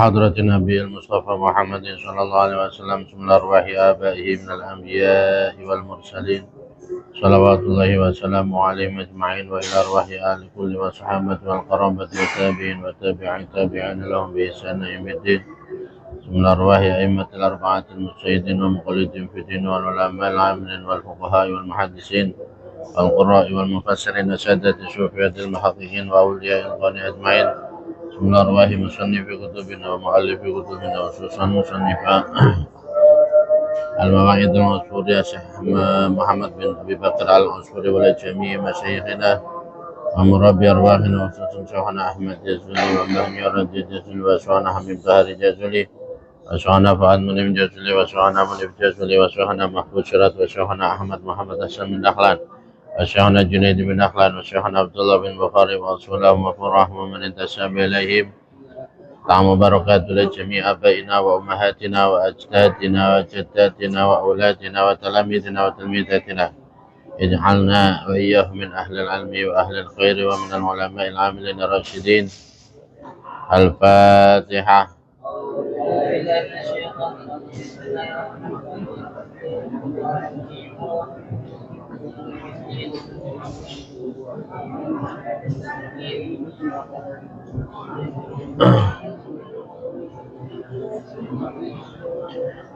حضرة النبي المصطفى محمد صلى الله عليه وسلم ثم أرواح آبائه من الأنبياء والمرسلين صلوات الله وسلامه عليهم أجمعين، وإلى أرواح آل كل والصحابة والقرابة والتابعين وتابعين تابعين لهم بإحسان يوم الدين، ثم أرواح أئمة الأربعة المجتهدين ومقلدين في الدين والعلماء العاملين والفقهاء والمحدثين والقراء والمفسرين سادة الصوفية المحققين وأولياء الغني أجمعين، ثم أرواح مصنف كتبنا ومؤلف كتبنا وخصوصا مصنف المواعيد العصفورية شيخ محمد بن أبي بكر العصفوري ولجميع مشايخنا ومربي أرواحنا وخصوصا شيخنا أحمد جزولي ومهني رد جزولي وشيخنا حميد بهاري جزولي وشيخنا فؤاد منيم جزولي وشيخنا منيف جزولي وشيخنا محفوظ شرات وشيخنا أحمد محمد حسن بن دخلان وشيخنا جنيد بن دخلان وشيخنا عبد الله بن بخاري وأصحابهم وفر رحمة من انتسب إليهم طعم بركات لجميع آبائنا وأمهاتنا وأجدادنا وجداتنا وأولادنا وتلاميذنا وتلميذاتنا، اجعلنا وإياهم من أهل العلم وأهل الخير ومن العلماء العاملين الراشدين. الفاتحة.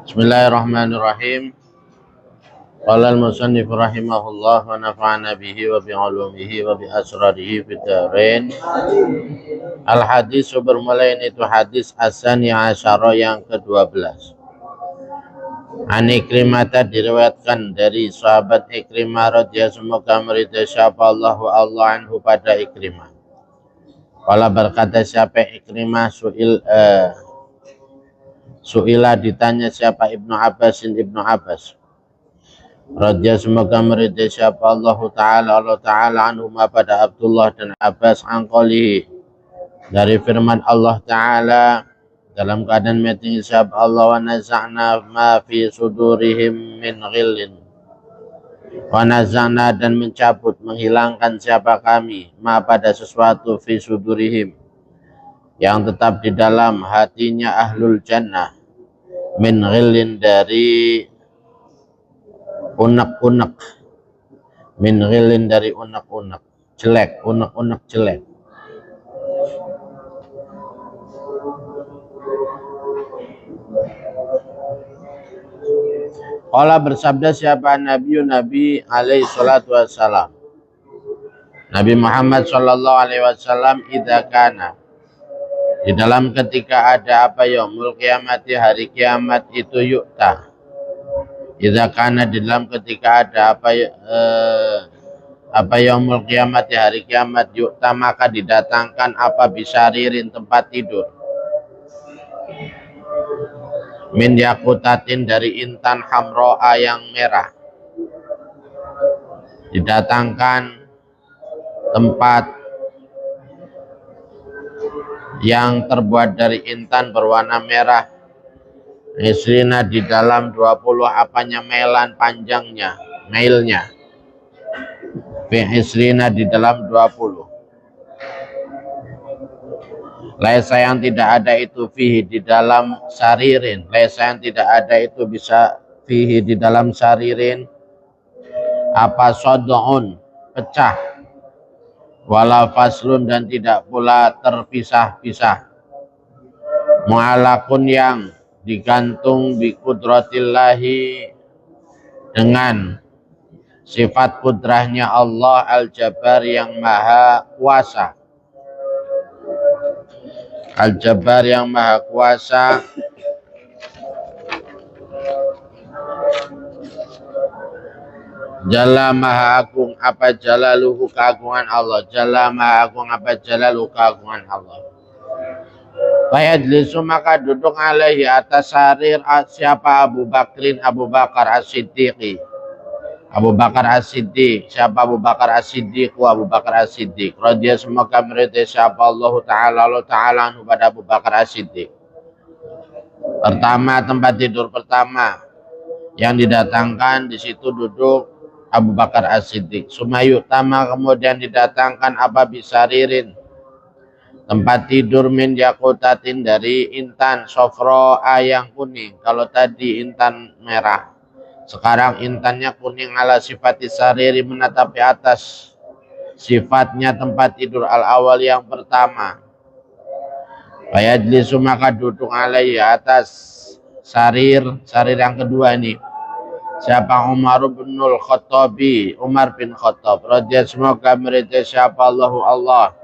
Bismillahirrahmanirrahim. Qala al-musannif rahimahullah wa nafa'ana bihi wa bi'ulumihi wa bi asrarihi fid dharain. Al-hadis bermula itu hadis as-sani asyara yang ke-12. An Ikrimah diriwayatkan dari sahabat Ikrimah radhiyallahu semoga meridai siapa Allah anhu pada Ikrimah. Qala berkata siapa Ikrimah Su'ila ditanya siapa Ibnu Abbas radhiyallahu semoga meridai siapa Allah Ta'ala anhuma pada Abdullah dan Abbas angkolihi dari firman Allah Ta'ala dalam keadaan meeting siapa Allah wa naza'na ma fi sudurihim min ghillin wa naza'na dan mencabut menghilangkan siapa kami ma pada sesuatu fi sudurihim yang tetap di dalam hatinya ahlul jannah min ghillin dari unek-unek min ghillin dari unek-unek jelek, unek-unek jelek. Qala bersabda siapa Nabi alaihi salatu wassalam, Nabi Muhammad sallallahu alaihi wasallam, idza kana di dalam ketika ada apa yaumul kiamati hari kiamat itu yukta. Idza kana di dalam ketika ada apa yaumul kiamati hari kiamat yukta maka didatangkan apa bisaririn tempat tidur min yakutatin dari intan hamro'a yang merah, didatangkan tempat yang terbuat dari intan berwarna merah isrina di dalam 20 apanya mailan panjangnya mailnya fi isrina di dalam 20 laisa yang tidak ada itu fihi di dalam saririn laisa yang tidak ada itu bisa fihi di dalam saririn apa sod'un pecah wala faslun dan tidak pula terpisah-pisah mu'alakun yang digantung bi kudratillahi dengan sifat kudrahnya Allah al-Jabbar yang maha kuasa al-Jabbar yang maha kuasa Jalla maha agung apa jalaluhu keagungan Allah. Jalla maha agung apa jalaluhu keagungan Allah. Fayadlisu maka duduk alaihi atas sarir siapa Abu Bakar As-Siddiqi. Abu Bakar As-Siddiq. Siapa Abu Bakar As-Siddiq? Abu Bakar As-Siddiq. Radhiyallahu semoga meridai siapa Allah Ta'ala anhu pada Abu Bakar As-Siddiq. Pertama tempat tidur pertama yang didatangkan di situ duduk Abu Bakar As-Siddiq. Sumayutama kemudian didatangkan apa bisaririn Tempat tidur min yakutatin dari intan sofro yang kuning. Kalau tadi intan merah, sekarang intannya kuning. Ala sifati sariri menatapi atas sifatnya tempat tidur al awal yang pertama. Fayajlisu maka duduk alaihi atas sarir yang kedua ini. Siapa Umar bin Khattabi, Umar bin Khattab. Radhiyallahu semoga mereka siapa Allah.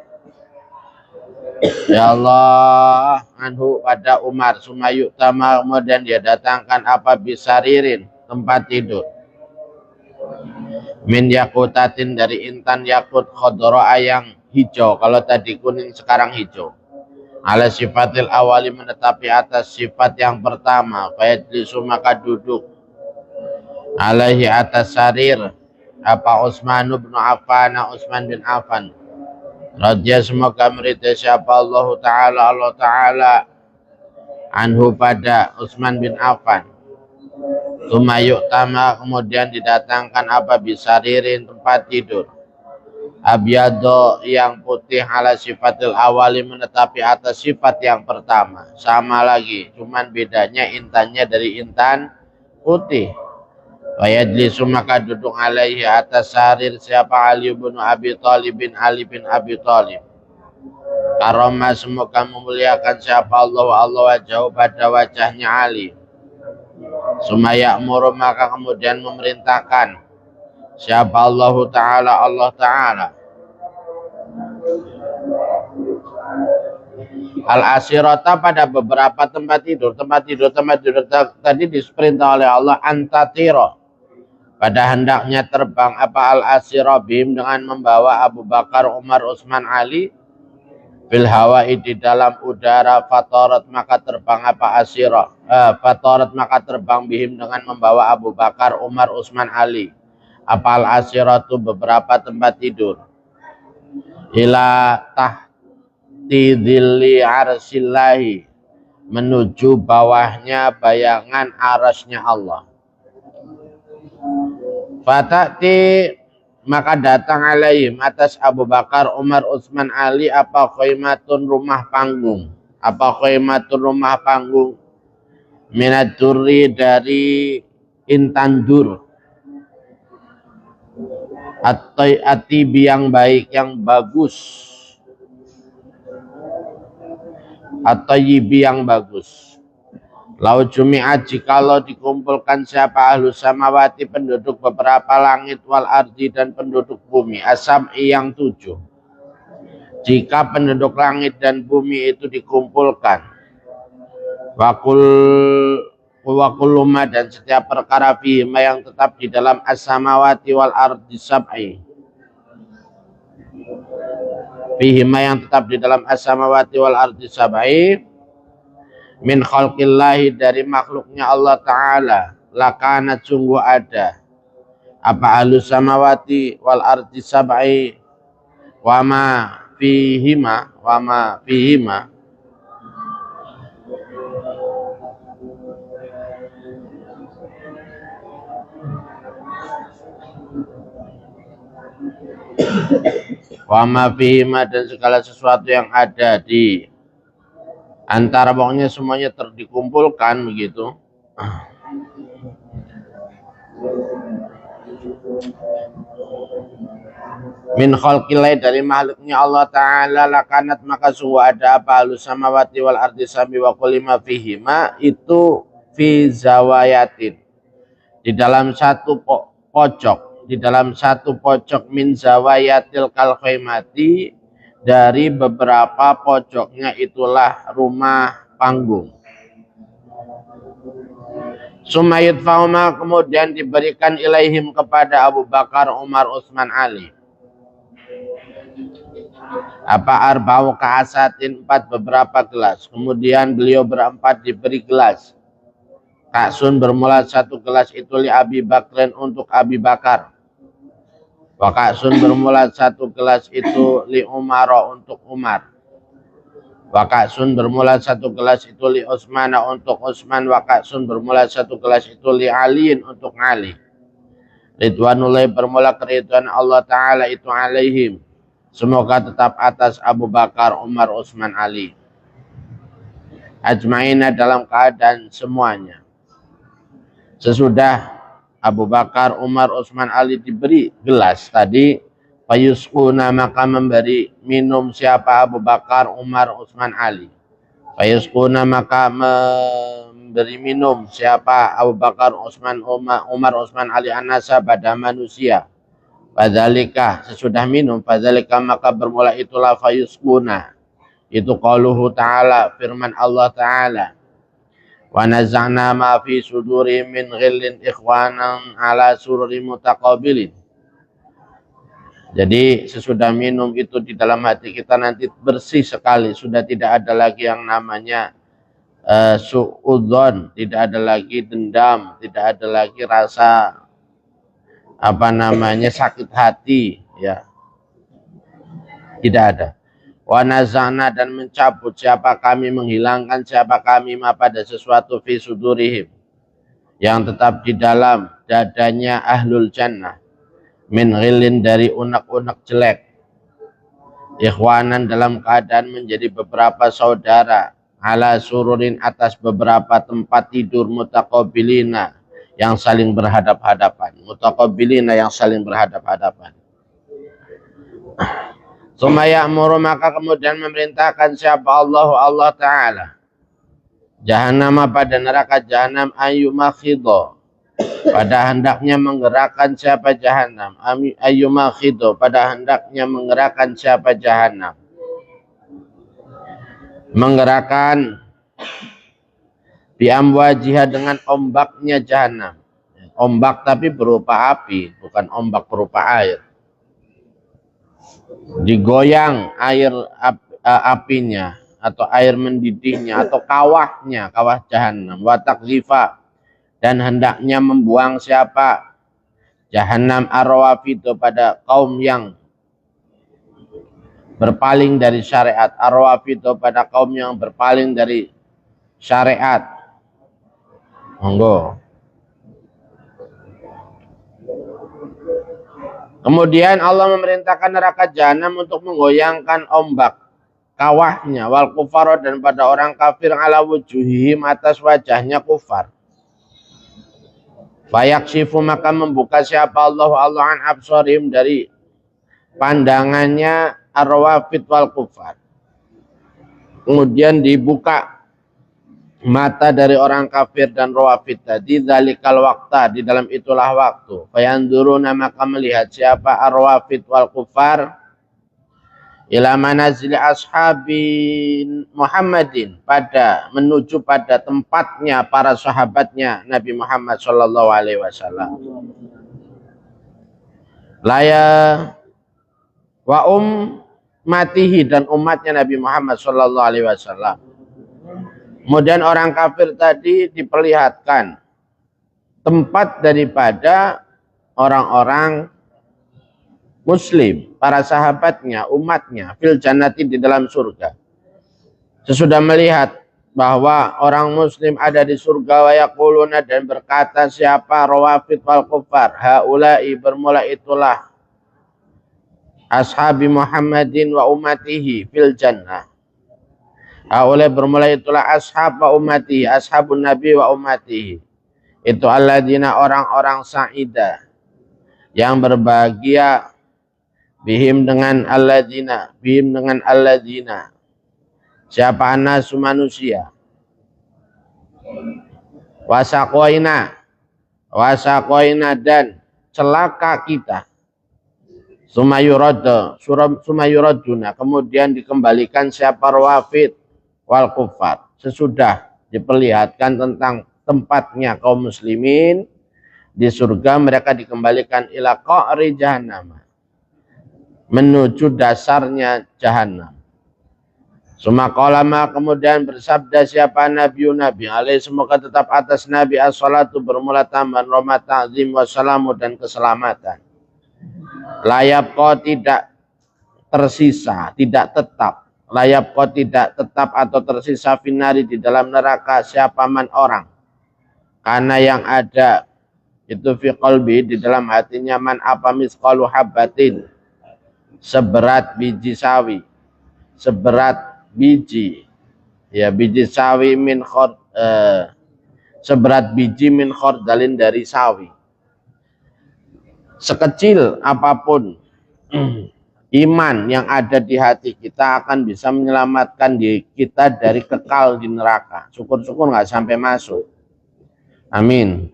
Ya Allah anhu pada Umar. Sumayuk tama kemudian dia datangkan apa bisaririn tempat tidur. Min yakutatin dari intan yakut khodoro yang hijau. Kalau tadi kuning sekarang hijau. Ala sifatil awali menetapi atas sifat yang pertama. Fayajlisu maka duduk. Alaihi atas sarir. Apa Utsman bin Affan, Utsman bin Affan. Radya semoga merita siapa Allah Ta'ala anhu pada Utsman bin Affan. Tumayuk tama kemudian didatangkan apa bisaririn tempat tidur. Abyado yang putih ala sifatil awali menetapi atas sifat yang pertama. Sama lagi, cuman bedanya intannya dari intan putih. Wayajlisu maka duduk alaihi atas sarir siapa Ali bin Abi Thalib bin Ali bin Abi Thalib. Karomah semoga memuliakan siapa Allah wajah pada wajahnya Ali. Sumaya muru maka kemudian memerintahkan siapa Allah Ta'ala al-asirata pada beberapa tempat tidur tadi diperintah oleh Allah antatiro pada hendaknya terbang apa al-asira bim dengan membawa Abu Bakar, Umar, Utsman, Ali bil hawa'i di dalam udara. Fatorat maka terbang apa asira fatorat maka terbang bihim dengan membawa Abu Bakar, Umar, Utsman, Ali apa al-asiratu beberapa tempat tidur ila tahti dhilli arsillahi menuju bawahnya bayangan arasnya Allah. Fatati maka datang alaihim atas Abu Bakar, Umar, Utsman, Ali apa khaimatun rumah panggung. Apa khaimatun rumah panggung minad durri dari intan dur. Atibi yang baik, yang bagus. At-tayyibi yang bagus. Lau jumi'at jikalau dikumpulkan siapa ahlu samawati penduduk beberapa langit wal ardi dan penduduk bumi. Asab'i yang 7. Jika penduduk langit dan bumi itu dikumpulkan. Wakuluma dan setiap perkara fihima yang tetap di dalam as-samawati wal ardi sab'i. Fihima yang tetap di dalam as-samawati wal ardi sab'i. Min khalqillahi dari makhluknya Allah Ta'ala. Lakanat sungguh ada. Apa ahlus samawati wal ardi sab'i. Wama fihima. Wama fihima dan segala sesuatu yang ada di antara pokoknya semuanya terdikumpulkan begitu. Min khalqilai dari makhluknya Allah Ta'ala lakanat maka sungguh ada apa halus samawati wal ardi sami wa kulima fihima itu fi zawayatin di dalam satu pojok min zawayatil kal khaimati dari beberapa pojoknya itulah rumah panggung. Sumayit fauma kemudian diberikan ilaihim kepada Abu Bakar, Umar, Utsman, Ali. Apa arba'u ka'asatin 4 beberapa gelas. Kemudian beliau berempat diberi gelas. Ka'sun bermula 1 gelas itu li Abi Bakrin untuk Abi Bakar. Wa ka'sun bermula 1 gelas itu li Umar untuk Umar. Wa ka'sun bermula 1 gelas itu li Utsman untuk Utsman. Wa ka'sun bermula 1 gelas itu li Aliin untuk Ali. Ridwanullahi bermula keridwan Allah Ta'ala itu alaihim. semoga tetap atas Abu Bakar, Umar, Utsman, Ali. Ajma'ina dalam keadaan semuanya. Sesudah Abu Bakar, Umar, Utsman, Ali diberi gelas tadi, fayusquna maka memberi minum siapa Abu Bakar, Umar, Utsman, Ali. Fayusquna maka memberi minum siapa Abu Bakar, Umar, Utsman, Ali an-nasa pada manusia. Fadzalika sesudah minum, fadzalika maka bermula itulah fayusquna. Itu qauluhu ta'ala, firman Allah Ta'ala. Wa naza'na ma fi sudurihim min ghillin ikhwanan ala sururi mutaqabilin. Jadi sesudah minum itu di dalam hati kita nanti bersih sekali. Sudah tidak ada lagi yang namanya su'udzon. Tidak ada lagi dendam. Tidak ada lagi rasa sakit hati. Ya, tidak ada. Wa nazana dan mencabut siapa kami, menghilangkan siapa kami ma pada sesuatu fi sudurihim yang tetap di dalam dadanya ahlul jannah min ghillin dari unek-unek jelek, ikhwanan dalam keadaan menjadi beberapa saudara, ala sururin atas beberapa tempat tidur, mutaqabilina yang saling berhadap-hadapan, mutaqabilina yang saling berhadap-hadapan. Sumaya'muru maka kemudian memerintahkan siapa Allah Ta'ala Jahannam pada neraka Jahannam ayyumakhidho pada hendaknya menggerakkan siapa Jahannam ayyumakhidho pada hendaknya menggerakkan siapa Jahannam menggerakkan biamwajiha dengan ombaknya Jahannam, ombak tapi berupa api, bukan ombak berupa air. Digoyang air apinya atau air mendidihnya atau kawahnya, kawah Jahannam. Wa takzifa dan hendaknya membuang siapa Jahannam arwafidu pada kaum yang berpaling dari syariat, arwafidu pada kaum yang berpaling dari syariat. Monggo. Kemudian Allah memerintahkan neraka Jahannam untuk menggoyangkan ombak kawahnya wal kufar dan pada orang kafir ala wujuhihim atas wajahnya kufar. Fayaksifu maka membuka siapa Allah an absarihim dari pandangannya arwafid wal kufar. Kemudian dibuka mata dari orang kafir dan rawafid tadi dzalikal waqta di dalam itulah waktu. Fayanzuruna maka melihat siapa arwafid wal kufar ila manazili ashabi Muhammadin pada menuju pada tempatnya para sahabatnya Nabi Muhammad sallallahu alaihi wasallam. Laya wa matihi dan umatnya Nabi Muhammad sallallahu alaihi wasallam. Kemudian orang kafir tadi diperlihatkan tempat daripada orang-orang muslim, para sahabatnya, umatnya, fil jannati di dalam surga. Sesudah melihat bahwa orang muslim ada di surga, wa yaquluna dan berkata siapa rawafid wal kufar, haula'i bermula itulah ashabi Muhammadin wa ummatihi fil jannah. Oleh bermula itulah ashab wa ummati, ashabun nabi wa ummati. Itu alladzina orang-orang sa'idah yang berbahagia bihim dengan alladzina, siapa anasu manusia. Wasaqoina dan celaka kita. Sumayuraduna kemudian dikembalikan siapa rawafid wal kufar. Sesudah diperlihatkan tentang tempatnya kaum muslimin di surga, mereka dikembalikan ila qa'ri jahannam, menuju dasarnya jahannam. Sumakolama kemudian bersabda siapa nabi alaih semoga tetap atas nabi as-salatu bermula tambahan rahmat ta'zim wassalamu dan keselamatan. Layab kau tidak tersisa, tidak tetap. Layab kau tidak tetap atau tersisa finari di dalam neraka siapa man orang. Karena yang ada itu fi qalbi di dalam hatinya man apa misqalu habbatin. seberat biji sawi, seberat biji, ya biji sawi seberat biji min khordalin dari sawi. Sekecil apapun iman yang ada di hati kita akan bisa menyelamatkan diri kita dari kekal di neraka. Syukur-syukur nggak sampai masuk. Amin.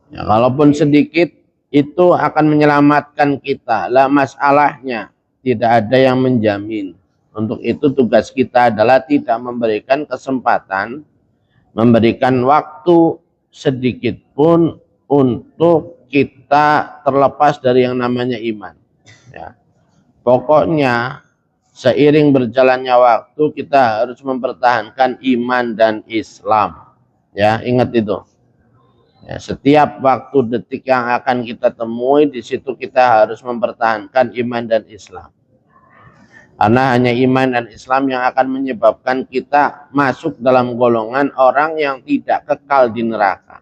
Ya, kalaupun sedikit itu akan menyelamatkan kita. Lah masalahnya tidak ada yang menjamin. Untuk itu tugas kita adalah tidak memberikan kesempatan, memberikan waktu sedikit pun untuk kita terlepas dari yang namanya iman. Ya. Pokoknya seiring berjalannya waktu kita harus mempertahankan iman dan Islam. Ya, ingat itu. Ya, setiap waktu detik yang akan kita temui di situ kita harus mempertahankan iman dan Islam. Karena hanya iman dan Islam yang akan menyebabkan kita masuk dalam golongan orang yang tidak kekal di neraka.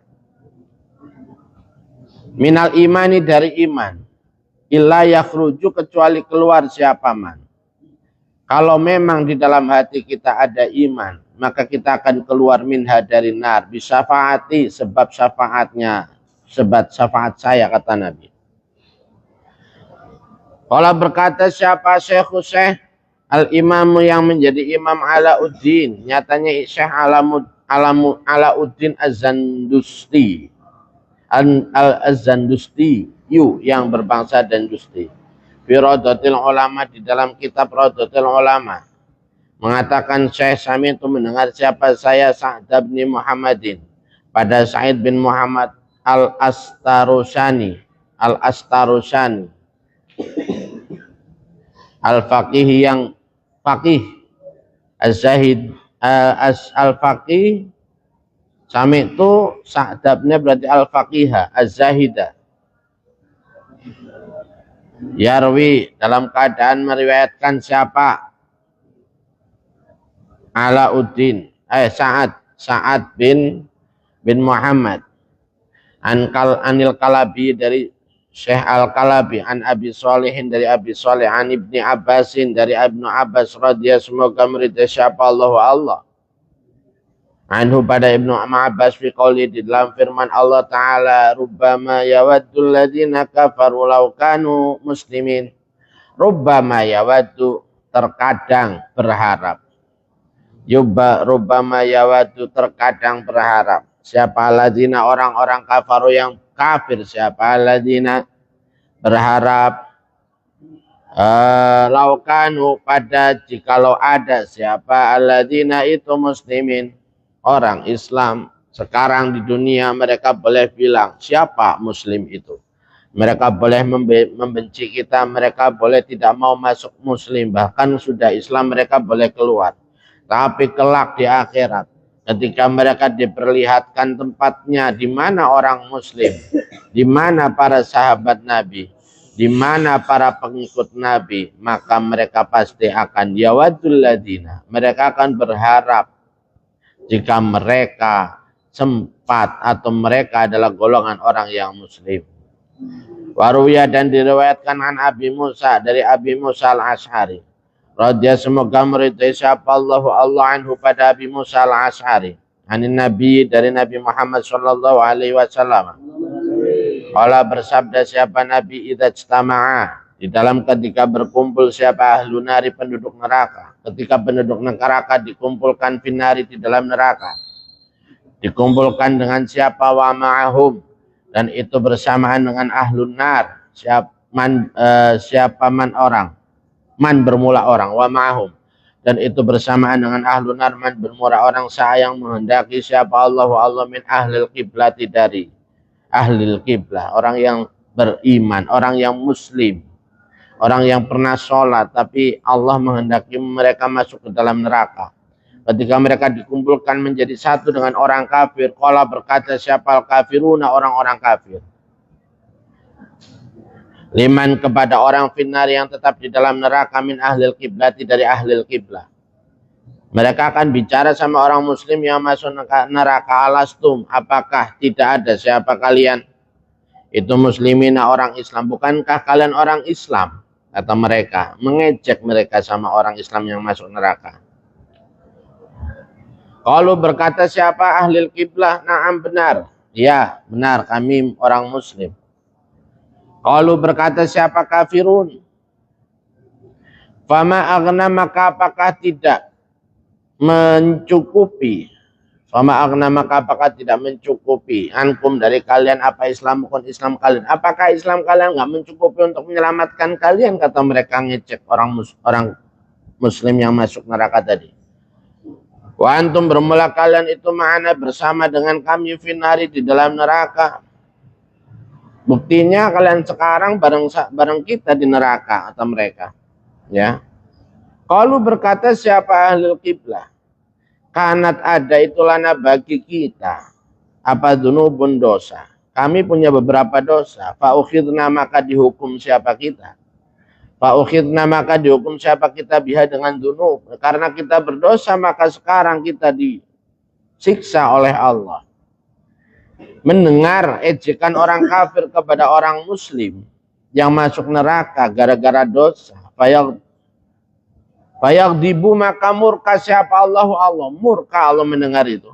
Minal imani dari iman, illa yakhruju kecuali keluar siapa man. Kalau memang di dalam hati kita ada iman, maka kita akan keluar minha dari nar. Bisafaati, sebab syafaatnya, sebab syafaat saya, kata Nabi. Kalau berkata siapa Syekh al-imamu yang menjadi Imam Alauddin, nyatanya Syekh Alauddin Az-Zandusti. Al-Zandusti yang berbangsa dan Dusti. Fi Rodotil Ulama, di dalam kitab Rodotil Ulama, mengatakan Syekh Sami itu mendengar siapa saya Sa'd bin Muhammadin pada Sa'id bin Muhammad Al-Astarusani Al-Faqih yang faqih, Az-Zahid Al-Faqih. Sami itu Sa'dabnya berarti Al-Faqihah, Az-Zahidah. Yarwi, dalam keadaan meriwayatkan siapa? Alauddin, Sa'ad bin Muhammad. Anil Kalabi, dari Syekh Al-Kalabi. An Abi Sholihin, dari Abi Sholih. An Ibni Abbasin, dari Ibnu Abbas radhiyallahu, semoga meridai siapa Allah. Anhu, pada Ibnu Abbas, fi qouli, di dalam firman Allah Ta'ala, rubbama yawaddul ladzina kafaru law kanu muslimin. Rubbama yawaddu, terkadang berharap. Rubbama yawaddu, terkadang berharap. Siapa ladzina, orang-orang kafaru yang kafir. Siapa ladzina, berharap. Law kanu, pada jikalau ada. Siapa alladzina, itu muslimin, orang Islam sekarang di dunia, mereka boleh bilang siapa Muslim itu. Mereka boleh membenci kita, mereka boleh tidak mau masuk Muslim, bahkan sudah Islam mereka boleh keluar. Tapi kelak di akhirat, ketika mereka diperlihatkan tempatnya di mana orang Muslim, di mana para sahabat Nabi, di mana para pengikut Nabi, maka mereka pasti akan yawadul ladina, mereka akan berharap jika mereka sempat atau mereka adalah golongan orang yang Muslim. Waruya, dan diriwayatkan an Abi Musa, dari Abi Musa Al-Asy'ari radhiyallahu, semoga meridai siapa Allah anhu, pada Abi Musa Al-Asy'ari. Anin Nabi, dari Nabi Muhammad sallallahu alaihi wasallam. Qala, bersabda siapa Nabi, idza ijtama'a, di dalam ketika berkumpul siapa ahlu nari, penduduk neraka. Ketika penduduk neraka dikumpulkan finari, di dalam neraka, dikumpulkan dengan siapa, wa ma'ahum, dan itu bersamaan dengan ahlun nar, siapa man orang, man bermula orang, wa ma'ahum, dan itu bersamaan dengan ahlun nar, man bermula orang, sayang menghendaki siapa Allah min ahlil qiblati, dari ahlil qiblah, orang yang beriman, orang yang Muslim, orang yang pernah sholat, tapi Allah menghendaki mereka masuk ke dalam neraka. Ketika mereka dikumpulkan menjadi satu dengan orang kafir, qala, berkata siapa al-kafiruna, orang-orang kafir. Liman, kepada orang finnar yang tetap di dalam neraka, min ahlil qiblati, dari ahlil qiblah. Mereka akan bicara sama orang Muslim yang masuk neraka, alastum, apakah tidak ada siapa kalian, Itu muslimina orang Islam. Bukankah kalian orang Islam? Kata mereka, mengejek mereka sama orang Islam yang masuk neraka. Kalau berkata siapa ahli kiblah? Na'am, benar. Ya, benar, kami orang muslim. Kalau berkata siapa kafirun? Fama aghna, maka apakah tidak mencukupi? Fama aghna, maka apakah tidak mencukupi ankum dari kalian apa Islamukun, Islam kalian? Apakah Islam kalian nggak mencukupi untuk menyelamatkan kalian? Kata mereka ngecek orang muslim yang masuk neraka tadi. Wa antum, bermula kalian itu ma'ana, bersama dengan kami finari, di dalam neraka. Buktinya kalian sekarang bareng kita di neraka, kata mereka. Ya. Kalau berkata siapa ahli kiblah? Kanat, ada itulah bagi kita apa dzunubun, dosa. Kami punya beberapa dosa. Fa ukhidna, maka dihukum siapa kita. Fa ukhidna, maka dihukum siapa kita biha, dengan dzunub. Karena kita berdosa maka sekarang kita disiksa oleh Allah. Mendengar ejekan orang kafir kepada orang muslim yang masuk neraka gara-gara dosa. Fayagdibu, maka murka siapa Allah? Allah murka, Allah mendengar itu.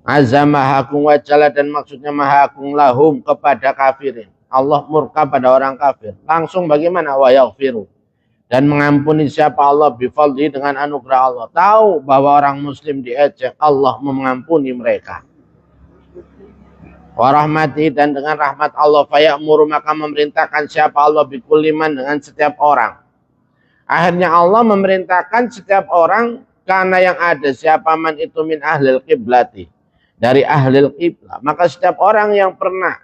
Azza maha agung wa jalla, dan maksudnya maha agung lahum, kepada kafirin. Allah murka pada orang kafir. Langsung bagaimana? Wa yaghfiru, dan mengampuni siapa Allah? Bifadli, dengan anugerah Allah. Tahu bahwa orang muslim diejek, Allah mengampuni mereka. Wa rahmati, dan dengan rahmat Allah. Fayamuru, maka memerintahkan siapa Allah? Bikuliman, dengan setiap orang. Akhirnya Allah memerintahkan setiap orang, karena yang ada siapa man itu min ahlil kiblati, dari ahlil kiblah. Maka setiap orang yang pernah,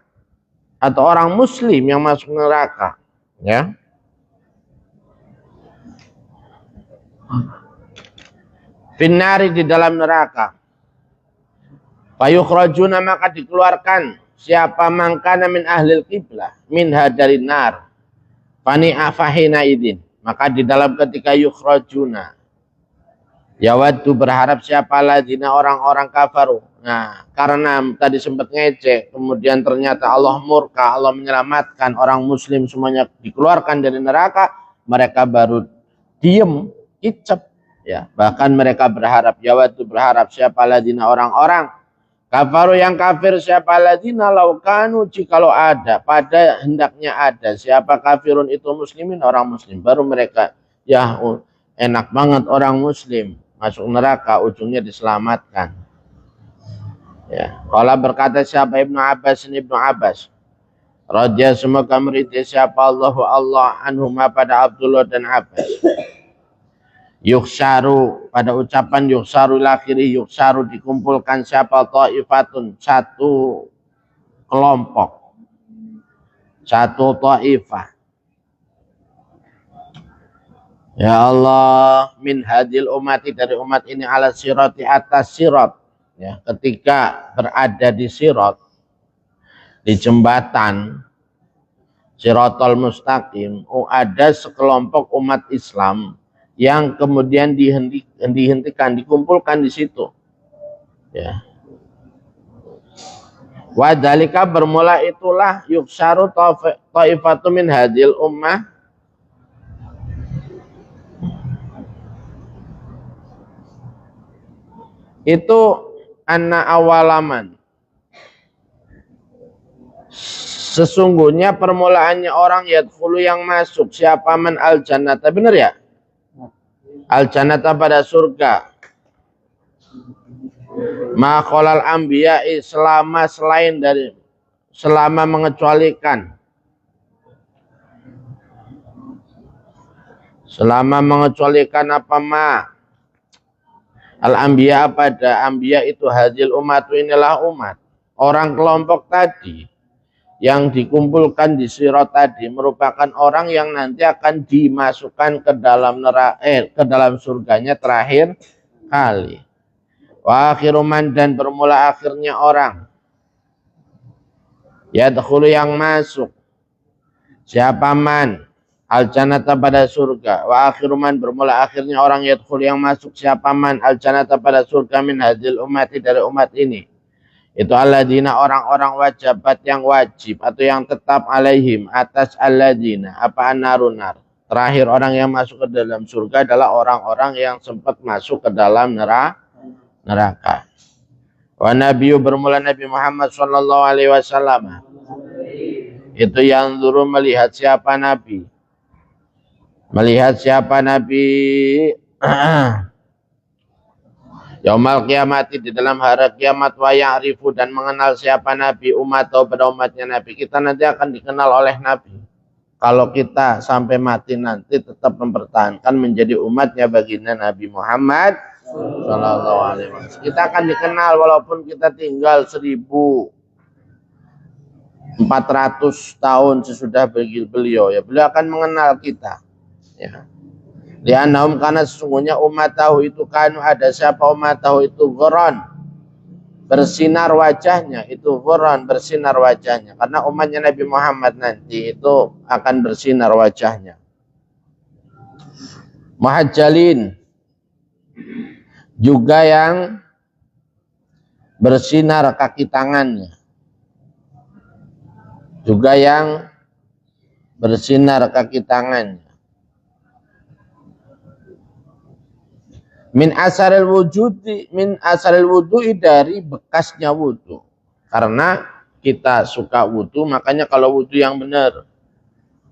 atau orang muslim yang masuk neraka, ya, finnari, di dalam neraka. Fayukhrajuna, maka dikeluarkan siapa mangkana min ahlil kiblah, minha, dari nar. Fani'a fahina idin, maka di dalam ketika yukhrajuna, yawaddu, berharap siapa ladina, orang-orang kafaru. Nah, karena tadi sempat ngecek, kemudian ternyata Allah murka, Allah menyelamatkan orang muslim semuanya dikeluarkan dari neraka, mereka baru diem, icep, ya. Bahkan mereka berharap, yawaddu, berharap siapa ladina, orang-orang kafaru yang kafir, siapa ladina laukanu, jikalau ada, pada hendaknya ada siapa kafirun itu muslimin, orang muslim. Baru mereka, ya enak banget orang muslim masuk neraka, ujungnya diselamatkan. Ya, kalau berkata siapa Ibnu Abbas, Raja, semoga meridai siapa Allah anhuma, pada Abdullah dan Abbas. Yukhsaru, pada ucapan yukhsaru lakhiri, yukhsaru, dikumpulkan siapa ta'ifatun, satu kelompok, satu ta'ifah. Ya Allah, min hadil umati, dari umat ini, ala sirati, atas sirat, ya, ketika berada di sirat, di jembatan Siratal Mustaqim, ada sekelompok umat Islam yang kemudian dihentikan, dikumpulkan di situ. Ya. Wadhalika, bermula itulah yuksaru ta'ifatu min hadil ummah, itu anna awalaman, sesungguhnya permulaannya orang yadkhulu, yang masuk siapa man al jannata, benar ya? Al jannata, pada surga. Ma kholal anbiya'i, selama selain dari, selama mengecualikan, selama mengecualikan apa ma al anbiya, pada anbiya itu, hadil umat, inilah umat, orang kelompok tadi yang dikumpulkan di sirat tadi merupakan orang yang nanti akan dimasukkan ke dalam neraka, ke dalam surganya terakhir kali. Wa akhiruman, dan bermula akhirnya orang, yadkhulu, yang masuk siapa man al jannata, pada surga. Wa akhiruman, bermula akhirnya orang, yadkhulu, yang masuk siapa man al jannata, pada surga, min hadil umati, dari umat ini. Itu alladzina orang-orang wajabat yang wajib atau yang tetap alaihim atas alladzina apa narunar. Terakhir orang yang masuk ke dalam surga adalah orang-orang yang sempat masuk ke dalam neraka. Wa nabiyyu bermula Nabi Muhammad sallallahu alaihi wasallam. Itu yang dulu melihat siapa Nabi. Melihat siapa Nabi Yaumal kiamati di dalam hari kiamat wa ya'rifu dan mengenal siapa Nabi umat atau pada umatnya Nabi. Kita nanti akan dikenal oleh Nabi. Kalau kita sampai mati nanti tetap mempertahankan menjadi umatnya baginda Nabi Muhammad sallallahu alaihi wasallam. Kita akan dikenal walaupun kita tinggal 1400 tahun sesudah beliau ya. Beliau akan mengenal kita. Ya. Li'annahum karena sesungguhnya umat tahu itu kan ada siapa umat tahu itu ghuran bersinar wajahnya, itu ghuran bersinar wajahnya karena umatnya Nabi Muhammad nanti itu akan bersinar wajahnya. Muhajjalin juga yang bersinar kaki tangannya, juga yang bersinar kaki tangannya. Min asaril wudu'i dari bekasnya wudu. Karena kita suka wudu, makanya kalau wudu yang benar,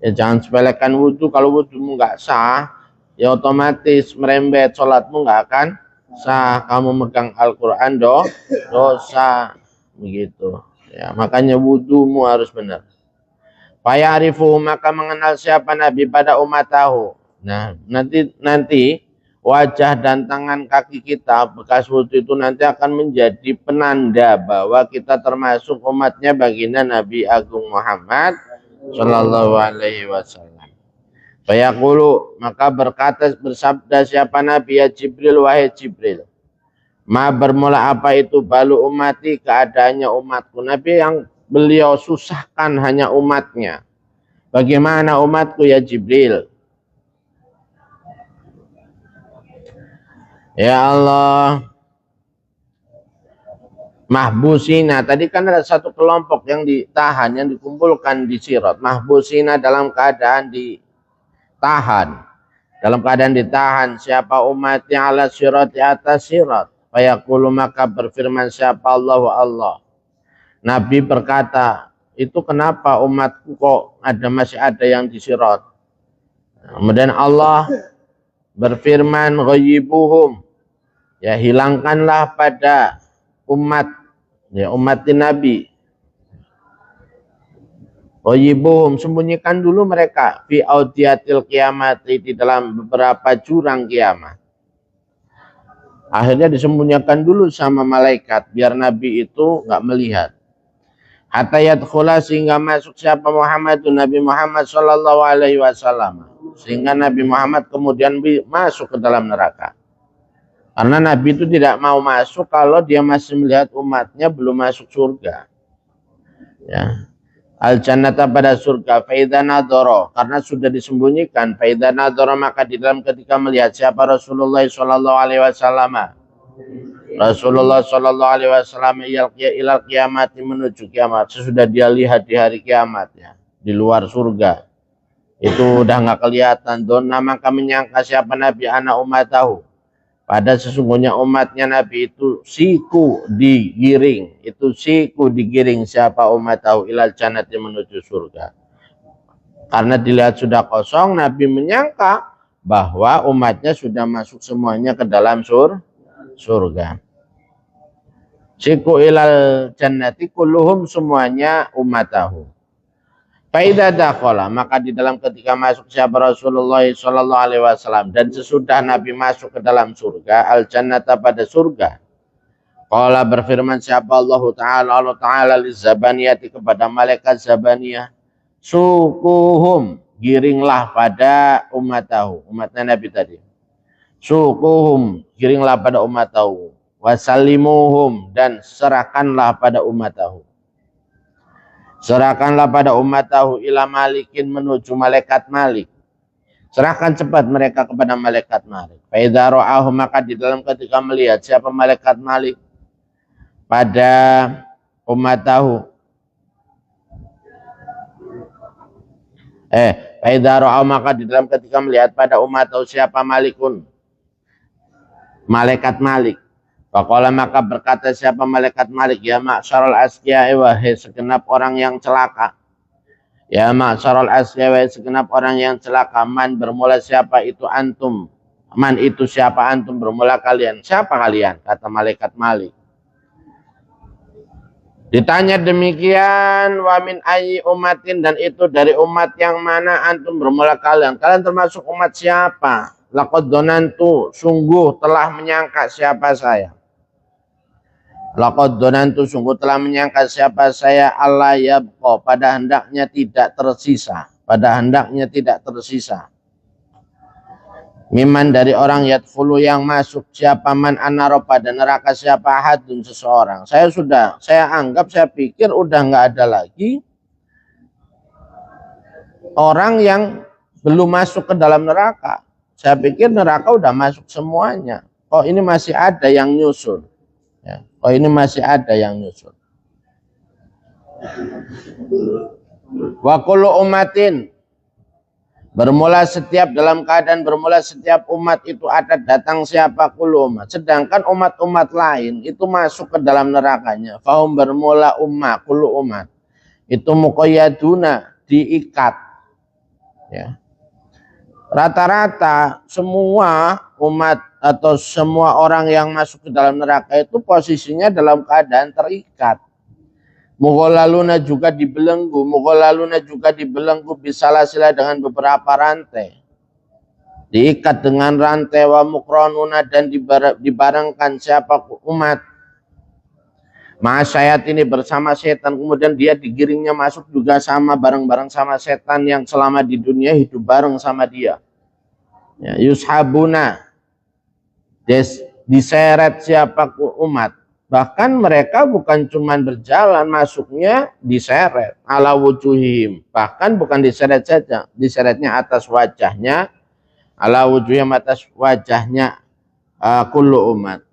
ya jangan sepelekan wudu. Kalau wudumu nggak sah, ya otomatis merembet, sholatmu nggak akan sah. Kamu megang Al-Quran dosa, begitu. Ya, makanya wudumu harus benar. Fayarifu maka mengenal siapa Nabi pada umat tahu. Nah, nanti wajah dan tangan kaki kita bekas wudu itu nanti akan menjadi penanda bahwa kita termasuk umatnya baginda Nabi Agung Muhammad sallallahu alaihi wasallam. Fayaqulu maka berkata bersabda siapa Nabi ya Jibril wahai Jibril. Ma bermula apa itu balu umati keadaannya umatku. Nabi yang beliau susahkan hanya umatnya. Bagaimana umatku ya Jibril? Ya Allah, mahbusina. Tadi kan ada satu kelompok yang ditahan, yang dikumpulkan di sirat. Mahbusina dalam keadaan ditahan. Dalam keadaan ditahan. Siapa umat yang ala sirat di atas sirat. Fayaqulu maka berfirman siapa Allah. Nabi berkata, itu kenapa umatku kok masih ada yang di sirat. Kemudian Allah berfirman ghayyibuhum, ya hilangkanlah pada umat, ya umat Nabi. Ghayyibuhum, sembunyikan dulu mereka fi audiatil kiamat, di dalam beberapa jurang kiamat. Akhirnya disembunyikan dulu sama malaikat biar Nabi itu nggak melihat. Hatta yadkhula sehingga masuk siapa Nabi Muhammad sallallahu alaihi wasallam. Sehingga Nabi Muhammad kemudian masuk ke dalam neraka. Karena Nabi itu tidak mau masuk kalau dia masih melihat umatnya belum masuk surga. Ya. Al-jannata pada surga faidha nadhara, karena sudah disembunyikan faidha nadhara maka di dalam ketika melihat siapa Rasulullah sallallahu alaihi wasallam. Rasulullah sallallahu alaihi wasallam ilal kiamat menuju kiamat, sesudah dia lihat di hari kiamat ya, di luar surga. Itu udah nggak kelihatan. Dona maka menyangka siapa Nabi anak umat tahu. Pada sesungguhnya umatnya Nabi itu siku digiring. Itu siku digiring siapa umat tahu ilal jannati menuju surga. Karena dilihat sudah kosong, Nabi menyangka bahwa umatnya sudah masuk semuanya ke dalam surga. Siku ilal jannati kulluhum semuanya umat tahu. Faida dakhala maka di dalam ketika masuk siapa Rasulullah sallallahu alaihi wasallam dan sesudah Nabi masuk ke dalam surga al jannata pada surga. Qala berfirman siapa Allah Ta'ala li zabaniyati kepada malaikat zabaniyah, sukuhum giringlah pada umat tahu, umatnya Nabi tadi. Sukuhum giringlah pada umat tahu, wasallimuhum dan serahkanlah pada umat tahu. Serahkanlah pada umat tahu ila malikin menuju malaikat Malik. Serahkan cepat mereka kepada malaikat Malik. Fa idza ra'ahu maka di dalam ketika melihat siapa malaikat Malik pada ummatahu. Faidza ra'au, maka di dalam ketika melihat pada umat atau siapa malikun, malaikat Malik. Faqala, maka berkata siapa malaikat Malik, ya ma'syarul asqiya, wahai segenap orang yang celaka. Ya ma'syarul asqiya, wahai segenap orang yang celaka. Man, bermula siapa itu antum. Man, itu siapa antum, bermula kalian. Siapa kalian? Kata malaikat Malik. Ditanya demikian, wa min ayyi umatin, dan itu dari umat yang mana antum, bermula kalian. Kalian termasuk umat siapa? Laqad donantu, sungguh telah menyangka siapa saya. Laqad donantu, sungguh telah menyangka siapa saya, Allah yabqa, pada hendaknya tidak tersisa. Pada hendaknya tidak tersisa. Miman, dari orang yadkhulu yang masuk, siapa man anaro, pada neraka siapa hadun, seseorang. Saya pikir udah nggak ada lagi orang yang belum masuk ke dalam neraka. Saya pikir neraka udah masuk semuanya. Kok ini masih ada yang nyusul? Ya, kok ini masih ada yang nyusul? Wa kullu umatin, bermula setiap, dalam keadaan bermula setiap umat itu ada datang siapa, kullu umat. Sedangkan umat-umat lain itu masuk ke dalam nerakanya. Fahum, bermula umat, kullu umat. Itu muqayyaduna, diikat. Ya. Rata-rata semua umat atau semua orang yang masuk ke dalam neraka itu posisinya dalam keadaan terikat. Mughallaluna, juga dibelenggu. Mughallaluna, juga dibelenggu bisalasila, dengan beberapa rantai. Diikat dengan rantai. Wa mukronuna, dan dibarengkan siapa umat. Ma'asyayat, ini bersama setan. Kemudian dia digiringnya masuk juga sama bareng-bareng sama setan yang selama di dunia hidup bareng sama dia. Ya, yushabuna, diseret siapa umat. Bahkan mereka bukan cuma berjalan, masuknya diseret. Ala wujuhim, bahkan bukan diseret saja, diseretnya atas wajahnya. Ala wujuhim, atas wajahnya kullu umat.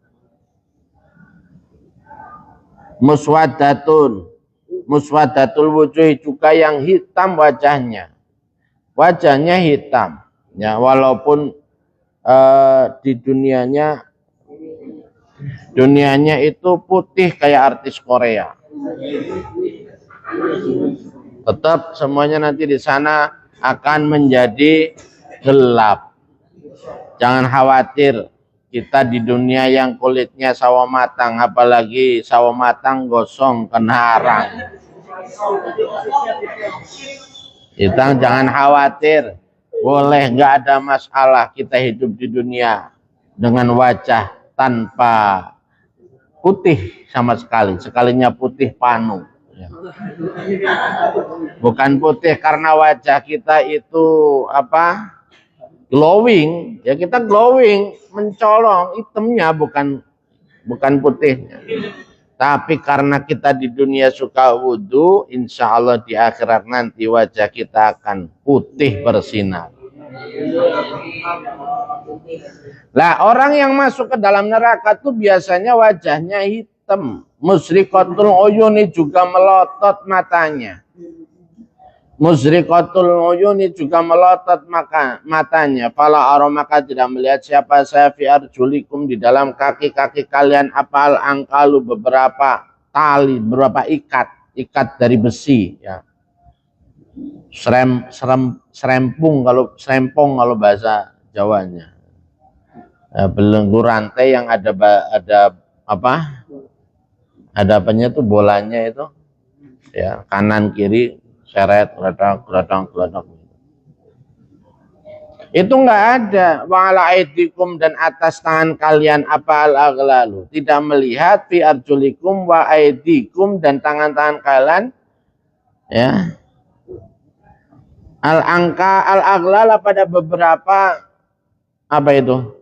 Muswadatul wujuh, juga yang hitam wajahnya. Wajahnya hitam. Ya, walaupun di dunianya itu putih kayak artis Korea. Tetap semuanya nanti di sana akan menjadi gelap. Jangan khawatir, kita di dunia yang kulitnya sawo matang, apalagi sawo matang gosong kena arang. Kita jangan khawatir, boleh, nggak ada masalah kita hidup di dunia dengan wajah tanpa putih sama sekali, sekalinya putih panu. Ya. Bukan putih karena wajah kita itu apa? Glowing, ya kita glowing, mencolong, hitamnya bukan putihnya. Tapi karena kita di dunia suka wudhu, insya Allah di akhirat nanti wajah kita akan putih bersinar. Lah, orang yang masuk ke dalam neraka tuh biasanya wajahnya hitam. Musriqatul uyuni, juga melotot matanya. Musriqatul uyuni, juga melotot matanya. Fala ara, maka tidak melihat siapa saya fi arjulikum, di dalam kaki-kaki kalian, apal angkalu, beberapa tali, beberapa ikat dari besi, ya. Serempong kalau bahasa Jawanya. Belenggu rantai yang ada apa? Ada apanya tuh, bolanya itu. Ya, kanan kiri seret, geladang. Itu enggak ada. Wa ala aidikum, dan atas tangan kalian apa al-aghlalu. Tidak melihat fi arjulikum wa aidikum, dan tangan-tangan kalian, ya. Al-aghlala, pada beberapa apa itu?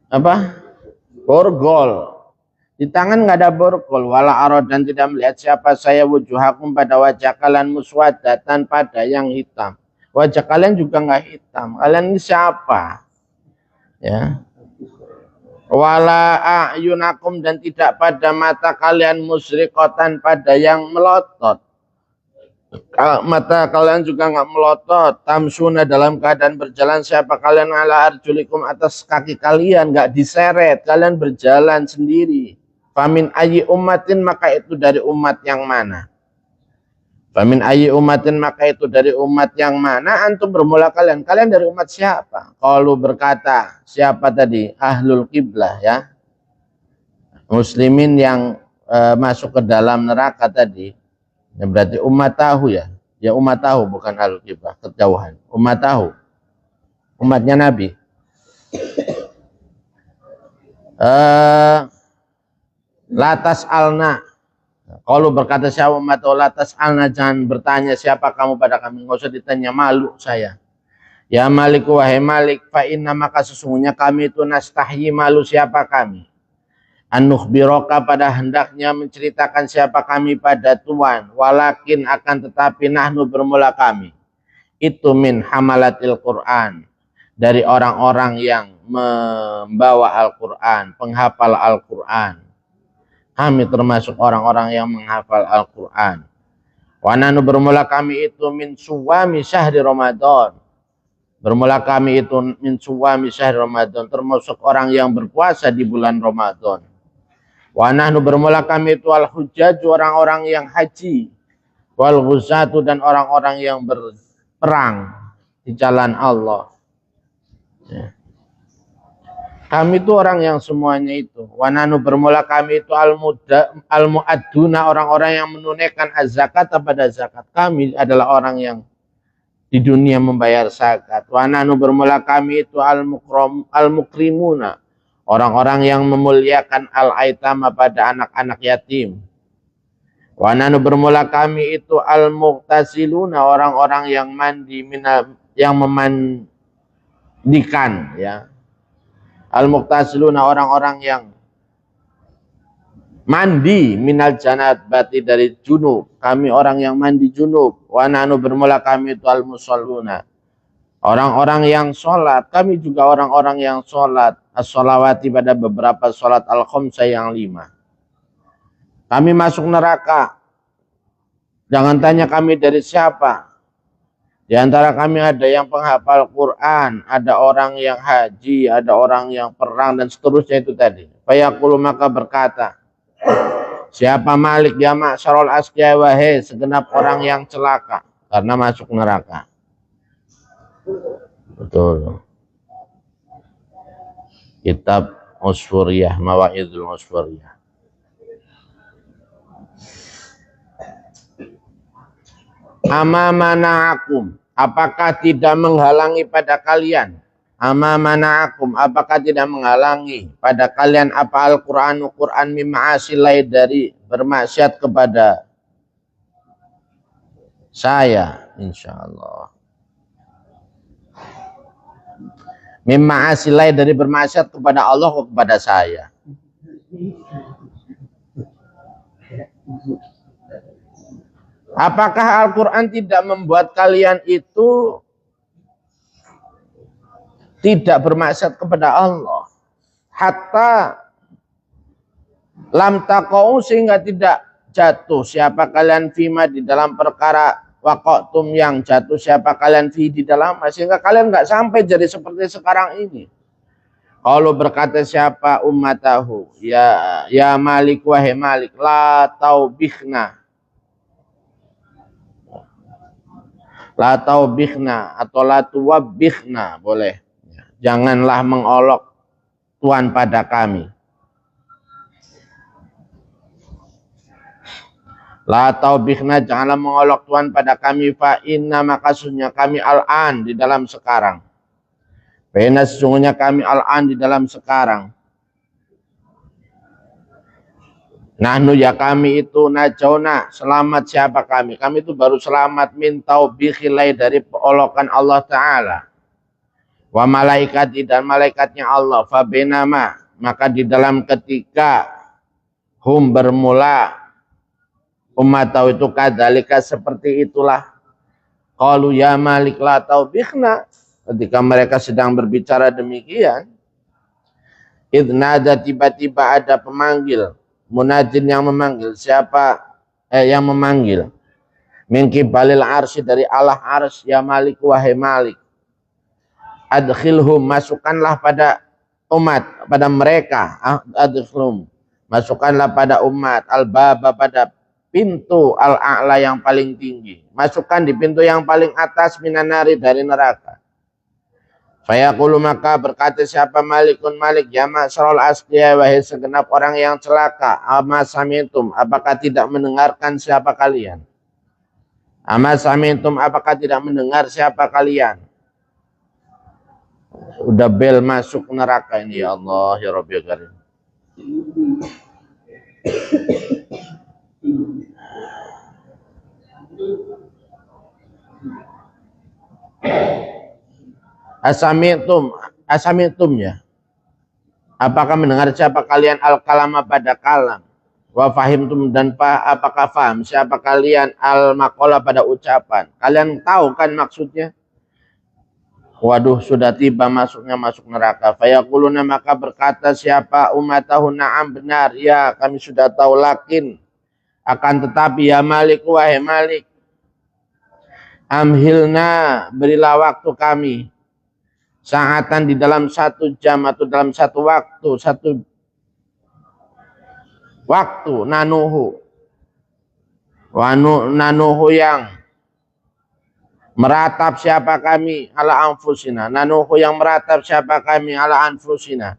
Apa? Borgol. Di tangan nggak ada borgol. Wala arad, dan tidak melihat siapa saya wujuhakum, pada wajah kalian muswadatan, pada yang hitam. Wajah kalian juga nggak hitam. Kalian ini siapa? Ya. Wala a'yunakum, dan tidak pada mata kalian musriqatan, pada yang melotot. Mata kalian juga nggak melotot. Tamsuna, dalam keadaan berjalan siapa kalian, ala arjulikum, atas kaki kalian, nggak diseret, kalian berjalan sendiri. Famin ayyi ummatin, maka itu dari umat yang mana? Famin ayyi ummatin, maka itu dari umat yang mana? Antum, bermula kalian. Kalian dari umat siapa? Qalu, berkata siapa tadi? Ahlul qiblah, ya. Muslimin yang masuk ke dalam neraka tadi. Ya, berarti umat tahu, ya. Ya umat tahu, bukan ahlul qiblah, kejauhan. Umat tahu. Umatnya Nabi. Latas alna. Kalau berkata siapa umat, latas alna, jangan bertanya siapa kamu pada kami. Nggak usah ditanya, malu saya. Ya Malik, wahai Malik, fa inna, maka sesungguhnya kami itu nastahyi, malu siapa kami. Anukhbiroka, pada hendaknya menceritakan siapa kami pada Tuhan. Walakin, akan tetapi, nahnu, bermula kami. Itu min hamalatil Quran, dari orang-orang yang membawa Al-Quran, penghafal Al-Quran. Kami termasuk orang-orang yang menghafal Al-Quran. Wa nahnu, bermula kami itu min suwami syahri Ramadan. Bermula kami itu min suwami syahri Ramadan, termasuk orang yang berpuasa di bulan Ramadan. Wa nahnu, bermula kami itu al-hujjaj, orang-orang yang haji. Wal ghuzatu, dan orang-orang yang berperang di jalan Allah. Ya. Kami itu orang yang semuanya itu. Wa nahnu, bermula kami itu al-mu'adduna, orang-orang yang menunaikan az-zakat pada zakat. Kami adalah orang yang di dunia membayar zakat. Wa nahnu, bermula kami itu al-mukrimuna, orang-orang yang memuliakan al-aitama, pada anak-anak yatim. Wa nahnu, bermula kami itu al-mughtasiluna, orang-orang yang mandi, yang memandikan, ya. Al-mughtasiluna, orang-orang yang mandi, minal janabati, dari junub. Kami orang yang mandi junub. Wa nahnu, bermula kami itu al-musalluna, orang-orang yang sholat. Kami juga orang-orang yang sholat. As-sholawati, pada beberapa sholat al-khamsah, yang 5. Kami masuk neraka. Jangan tanya kami dari siapa. Di antara kami ada yang penghafal Quran, ada orang yang haji, ada orang yang perang, dan seterusnya itu tadi. Fayaqulu, maka berkata siapa Malik, ya ma'syarul asqiya, wahai segenap orang yang celaka karena masuk neraka. Betul. Kitab Usfuriyah, Mawaidul Usfuriyah. Amamana'akum, apakah tidak menghalangi pada kalian? Amamana'akum, apakah tidak menghalangi pada kalian apa Al-Qur'anu, Quran, mima'asilai, dari bermaksiat kepada saya, insyaallah. Mima'asilai, dari bermaksiat kepada Allah atau kepada saya. Apakah Al-Quran tidak membuat kalian itu tidak bermaksiat kepada Allah? Hatta lam taqau, sehingga tidak jatuh siapa kalian fima, di dalam perkara waqatum, yang jatuh siapa kalian fi, di dalam, sehingga kalian nggak sampai jadi seperti sekarang ini. Kalau berkata siapa ummatahu, ya Malik, wahai Malik, la taubihna, la taubihna atau la tuwabbihna, boleh. Janganlah mengolok Tuhan pada kami. La taubihna, janganlah mengolok Tuhan pada kami. Fa inna, maka sesungguhnya kami al-an, di dalam sekarang. Fa inna, sesungguhnya kami al-an, di dalam sekarang. Nahnu, ya kami itu najauna, selamat siapa kami? Kami itu baru selamat min taubikhilai, dari olokan Allah Ta'ala. Wa malaikati, dan malaikatnya Allah. Fa benama, maka di dalam ketika hum, bermula umat tahu itu kadzalika, seperti itulah. Qalu ya Malik la taubikhna, ketika mereka sedang berbicara demikian, idnada, tiba-tiba ada pemanggil, munajin yang memanggil. Siapa yang memanggil? Min qibalil arsy, dari Allah arsy. Ya Malik, wahai Malik, adkhilhum, masukkanlah pada umat, pada mereka. Adkhilhum, masukkanlah pada umat, al-baba, pada pintu, al-a'la, yang paling tinggi. Masukkan di pintu yang paling atas, minanari, dari neraka. Fayaqulu, maka berkata siapa Malikun Malik, ya ma'syarul asqiya, wahai segenap orang yang celaka, ama samitum, apakah tidak mendengarkan siapa kalian? Ama samitum, apakah tidak mendengar siapa kalian? Udah bel masuk neraka ini, ya Allah, ya Rabbi ya Karim. Asamitum ya. Apakah mendengar siapa kalian al-kalama, pada kalam? Wa fahimtum, dan apakah faham siapa kalian al-maqala, pada ucapan? Kalian tahu kan maksudnya? Waduh, sudah tiba masuknya, masuk neraka. Fayaquluna, maka berkata siapa umatahu, na'am, benar, ya kami sudah tahu, lakin, akan tetapi, ya Malik, wahai Malik, amhilna, berilah waktu kami, saatan, di dalam 1 jam, atau dalam satu waktu, nanuhu, nanuhu, yang meratap siapa kami, ala anfusina, nanuhu, yang meratap siapa kami, ala anfusina,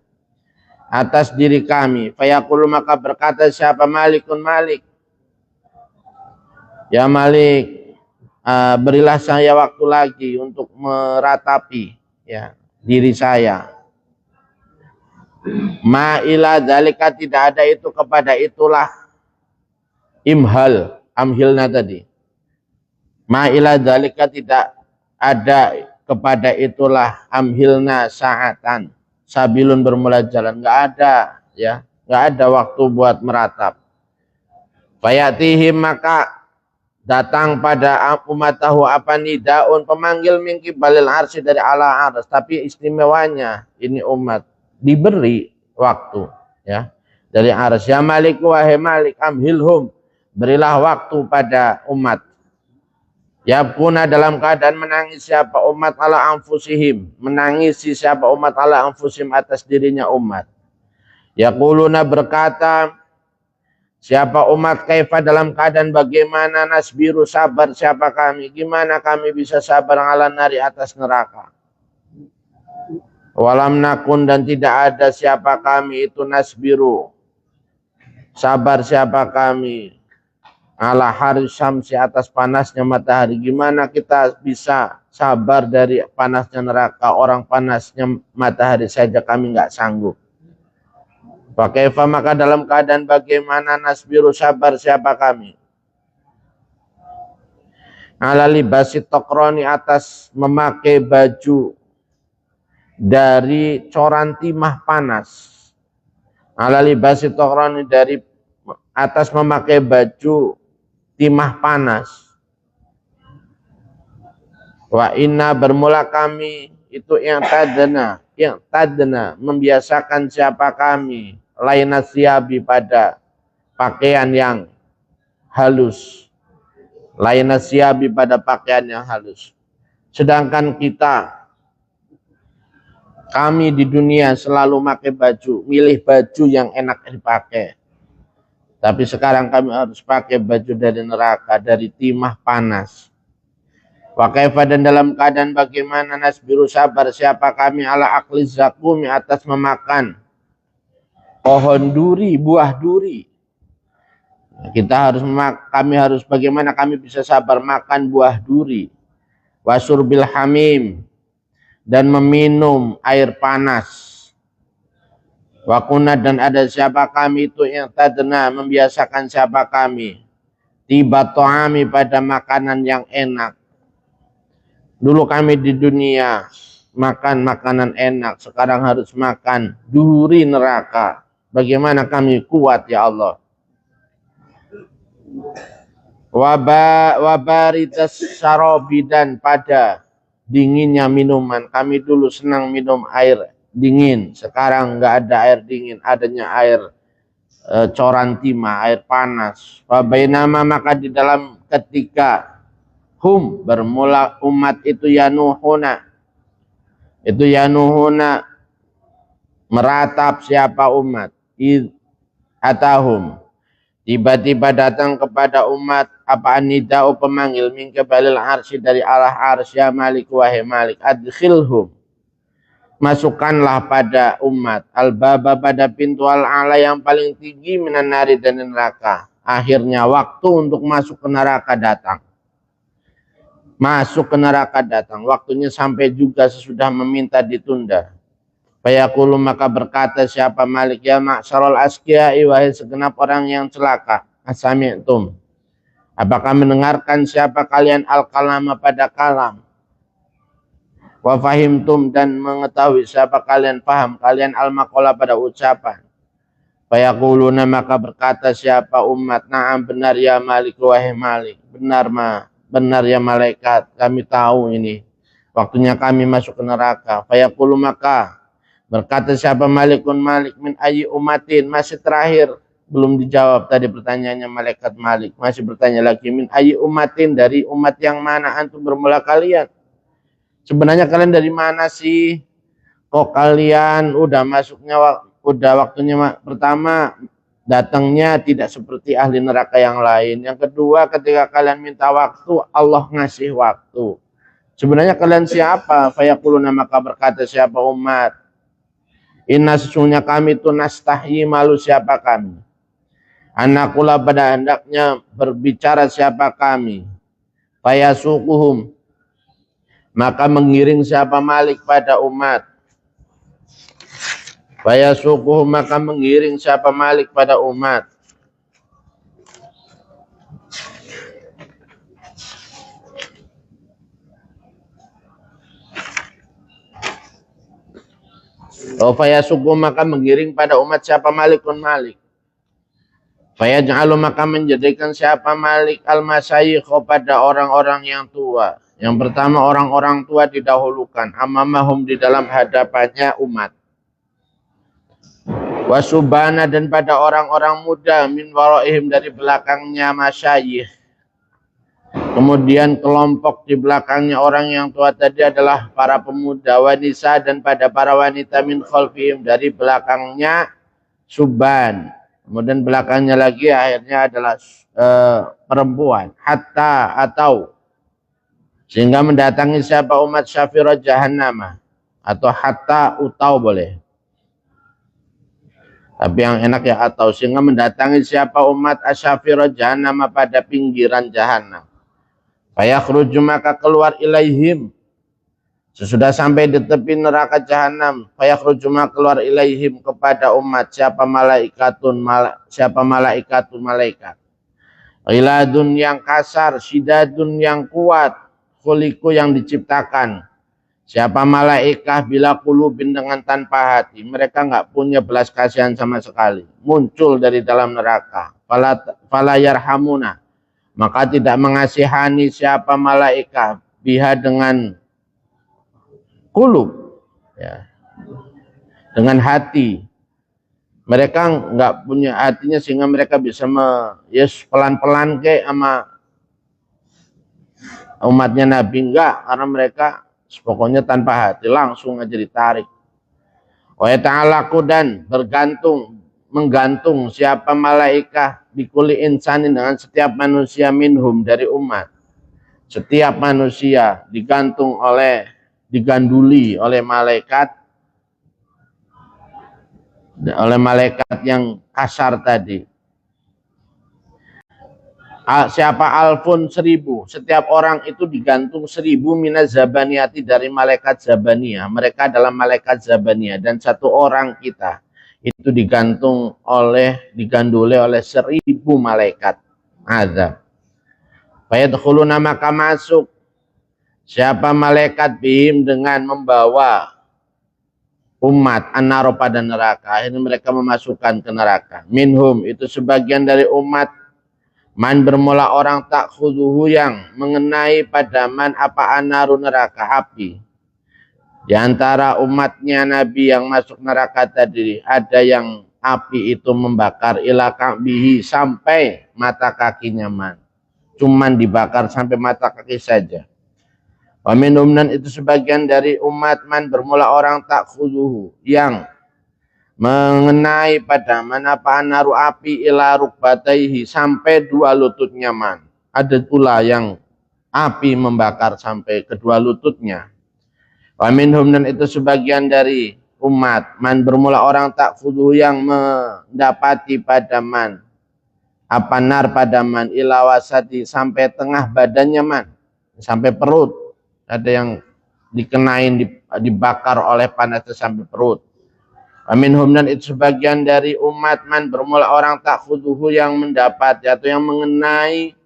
atas diri kami. Fayaqulu, maka berkata siapa Malikun Malik, ya Malik, berilah saya waktu lagi untuk meratapi, ya, diri saya. Ma'ila dzalika, tidak ada itu kepada itulah, imhal, amhilna tadi. Ma'ila dzalika, tidak ada kepada itulah, amhilna saatan, sabilun, bermula jalan, enggak ada, ya, enggak ada waktu buat meratap. Fayatihim, maka datang pada umatahu apa, nidaun, pemanggil, min qibalil arsy, dari ala ars. Tapi istimewanya ini umat diberi waktu, ya, dari ars. Ya Malik, wahai Malik, amhilhum, berilah waktu pada umat. Yabkuna, dalam keadaan menangis siapa umat, ala anfusihim, menangisi siapa umat, ala anfusihim, atas dirinya umat. Yaquluna, berkata siapa umat, kaifa, dalam keadaan bagaimana, nasbiru, sabar siapa kami, gimana kami bisa sabar, ala nari, atas neraka. Walam nakun, dan tidak ada siapa kami itu, nasbiru, sabar siapa kami, ala hari syamsi, atas panasnya matahari. Gimana kita bisa sabar dari panasnya neraka? Orang panasnya matahari saja kami nggak sanggup. Fakaifa, maka dalam keadaan bagaimana, nasbiru, sabar siapa kami, ala libasi tokroni, atas memakai baju dari coran timah panas. Ala libasi tokroni, dari atas memakai baju timah panas. Wa inna, bermula kami itu, yang tadna, membiasakan siapa kami, laina siabi, pada pakaian yang halus. Laina siabi, pada pakaian yang halus. Sedangkan kami di dunia selalu pakai baju, milih baju yang enak dipakai. Tapi sekarang kami harus pakai baju dari neraka, dari timah panas. Wa kaifa, dan dalam keadaan bagaimana, nasbiru, sabar siapa kami, ala akli zakumi, atas memakan pohon duri, buah duri. Kami harus bagaimana kami bisa sabar makan buah duri. Wasurbil hamim, dan meminum air panas. Wakuna, dan ada siapa kami itu, yang tadna, membiasakan siapa kami, tiba to'ami, pada makanan yang enak. Dulu kami di dunia makan makanan enak, sekarang harus makan duri neraka. Bagaimana kami kuat, ya Allah. Wabaritas sarobi, dan pada dinginnya minuman. Kami dulu senang minum air dingin. Sekarang nggak ada air dingin, adanya air coran timah, air panas. Fabainama, maka di dalam ketika bermula umat itu yanuhuna meratap siapa umat, atahum, tiba-tiba datang kepada umat apa nida'u, pemanggil, min qabalil arsy, dari arah arsy, ya Malik, wahai Malik, adkhilhum, masukkanlah pada umat, al-baba, pada pintu al-ala, yang paling tinggi, minan nari, dari neraka. Akhirnya waktu untuk masuk ke neraka datang. Masuk ke neraka datang, waktunya sampai juga, sesudah meminta ditunda. Fayaqulu, maka berkata siapa Malik, ya ma'syarul asqiya'i, wahai segenap orang yang celaka, asami'tum, apakah mendengarkan siapa kalian al-kalama, pada kalam, wa fahimtum, dan mengetahui siapa kalian paham kalian al-maqala, pada ucapan. Fayaquluna, maka berkata siapa umat, na'am, benar ya Malik, wahai Malik, benar ya malaikat, kami tahu ini waktunya kami masuk ke neraka. Fayaqulu, maka berkata siapa Malikun Malik, min ayyi umatin, masih terakhir, belum dijawab tadi pertanyaannya malaikat Malik, masih bertanya lagi, min ayyi umatin, dari umat yang mana antum bermula kalian. Sebenarnya kalian dari mana sih? Kok kalian udah waktunya pertama datangnya tidak seperti ahli neraka yang lain. Yang kedua, ketika kalian minta waktu, Allah ngasih waktu. Sebenarnya kalian siapa? Fayaquluna, maka berkata siapa umat, inna, sesungguhnya kami itu nastahyi, malu siapa kami. Anakula, pada hendaknya berbicara siapa kami. Fayasuquhum, maka mengiring siapa Malik pada umat. Fayasuquhum, maka mengiring siapa Malik pada umat. Fayasuquhum, maka mengiring pada umat siapa Malikun Malik. Fayaj'alu, maka menjadikan siapa Malik al-masyayikh, pada orang-orang yang tua. Yang pertama, orang-orang tua didahulukan, amamahum, di dalam hadapannya umat. Wasubana, dan pada orang-orang muda, min waraihim, dari belakangnya masyayikh. Kemudian kelompok di belakangnya orang yang tua tadi adalah para pemuda, wanisa, dan pada para wanita, min khalfihim, dari belakangnya suban. Kemudian belakangnya lagi akhirnya adalah perempuan. Hatta, atau, sehingga mendatangi siapa umat syafirah jahannam, atau hatta utau boleh. Tapi yang enak ya atau, sehingga mendatangi siapa umat asyafirah jahannam, pada pinggiran jahannam. Fayakhruju, maka keluar ilaihim, sesudah sampai di tepi neraka jahannam. Fayakhruju, maka keluar ilaihim, kepada umat siapa malaikat. Ghiladun, yang kasar, syidadun, yang kuat, khuliqu, yang diciptakan. Siapa malaikat bila qulubin, dengan tanpa hati. Mereka nggak punya belas kasihan sama sekali. Muncul dari dalam neraka. Fala yarhamuna, maka tidak mengasihani siapa malaikat, biha, dengan qulub, ya, dengan hati. Mereka nggak punya hatinya, sehingga mereka bisa pelan-pelan kayak sama umatnya Nabi. Enggak, karena mereka pokoknya tanpa hati, langsung aja ditarik. Wa ta'alaku, dan menggantung siapa malaikat, bikuli insanin, dengan setiap manusia, minhum, dari umat. Setiap manusia diganduli oleh malaikat yang kasar tadi. Siapa alfun, 1000, setiap orang itu digantung 1000 minaz zabaniyati, dari malaikat zabaniyah. Mereka adalah malaikat zabaniyah, dan satu orang kita itu diganduli oleh 1000 malaikat azab. Fayadkhuluna, maka masuk siapa malaikat bihim, dengan membawa umat annaro, pada neraka. Akhirnya mereka memasukkan ke neraka. Minhum, itu sebagian dari umat, man, bermula orang, tak khuduhu, yang mengenai pada man, apa anaru, neraka, api. Di antara umatnya Nabi yang masuk neraka tadi, ada yang api itu membakar ila ka'bihi sampai mata kakinya man. Cuman dibakar sampai mata kaki saja. Wa minhum, dan itu sebagian dari umat man bermula orang tak khuduhu yang mengenai pada mana naru api ila rukbataihi sampai dua lututnya man. Ada pula yang api membakar sampai kedua lututnya. Wa minhum, dan itu sebagian dari umat man bermula orang tak khuduhu yang mendapati pada man apa nar pada man ila wasati sampai tengah badannya man, sampai perut. Ada yang dikenain dibakar oleh panasnya sampai perut. Aminhum, dan itu sebagian dari umat man bermula orang tak khuduhu yang mendapat atau yang mengenai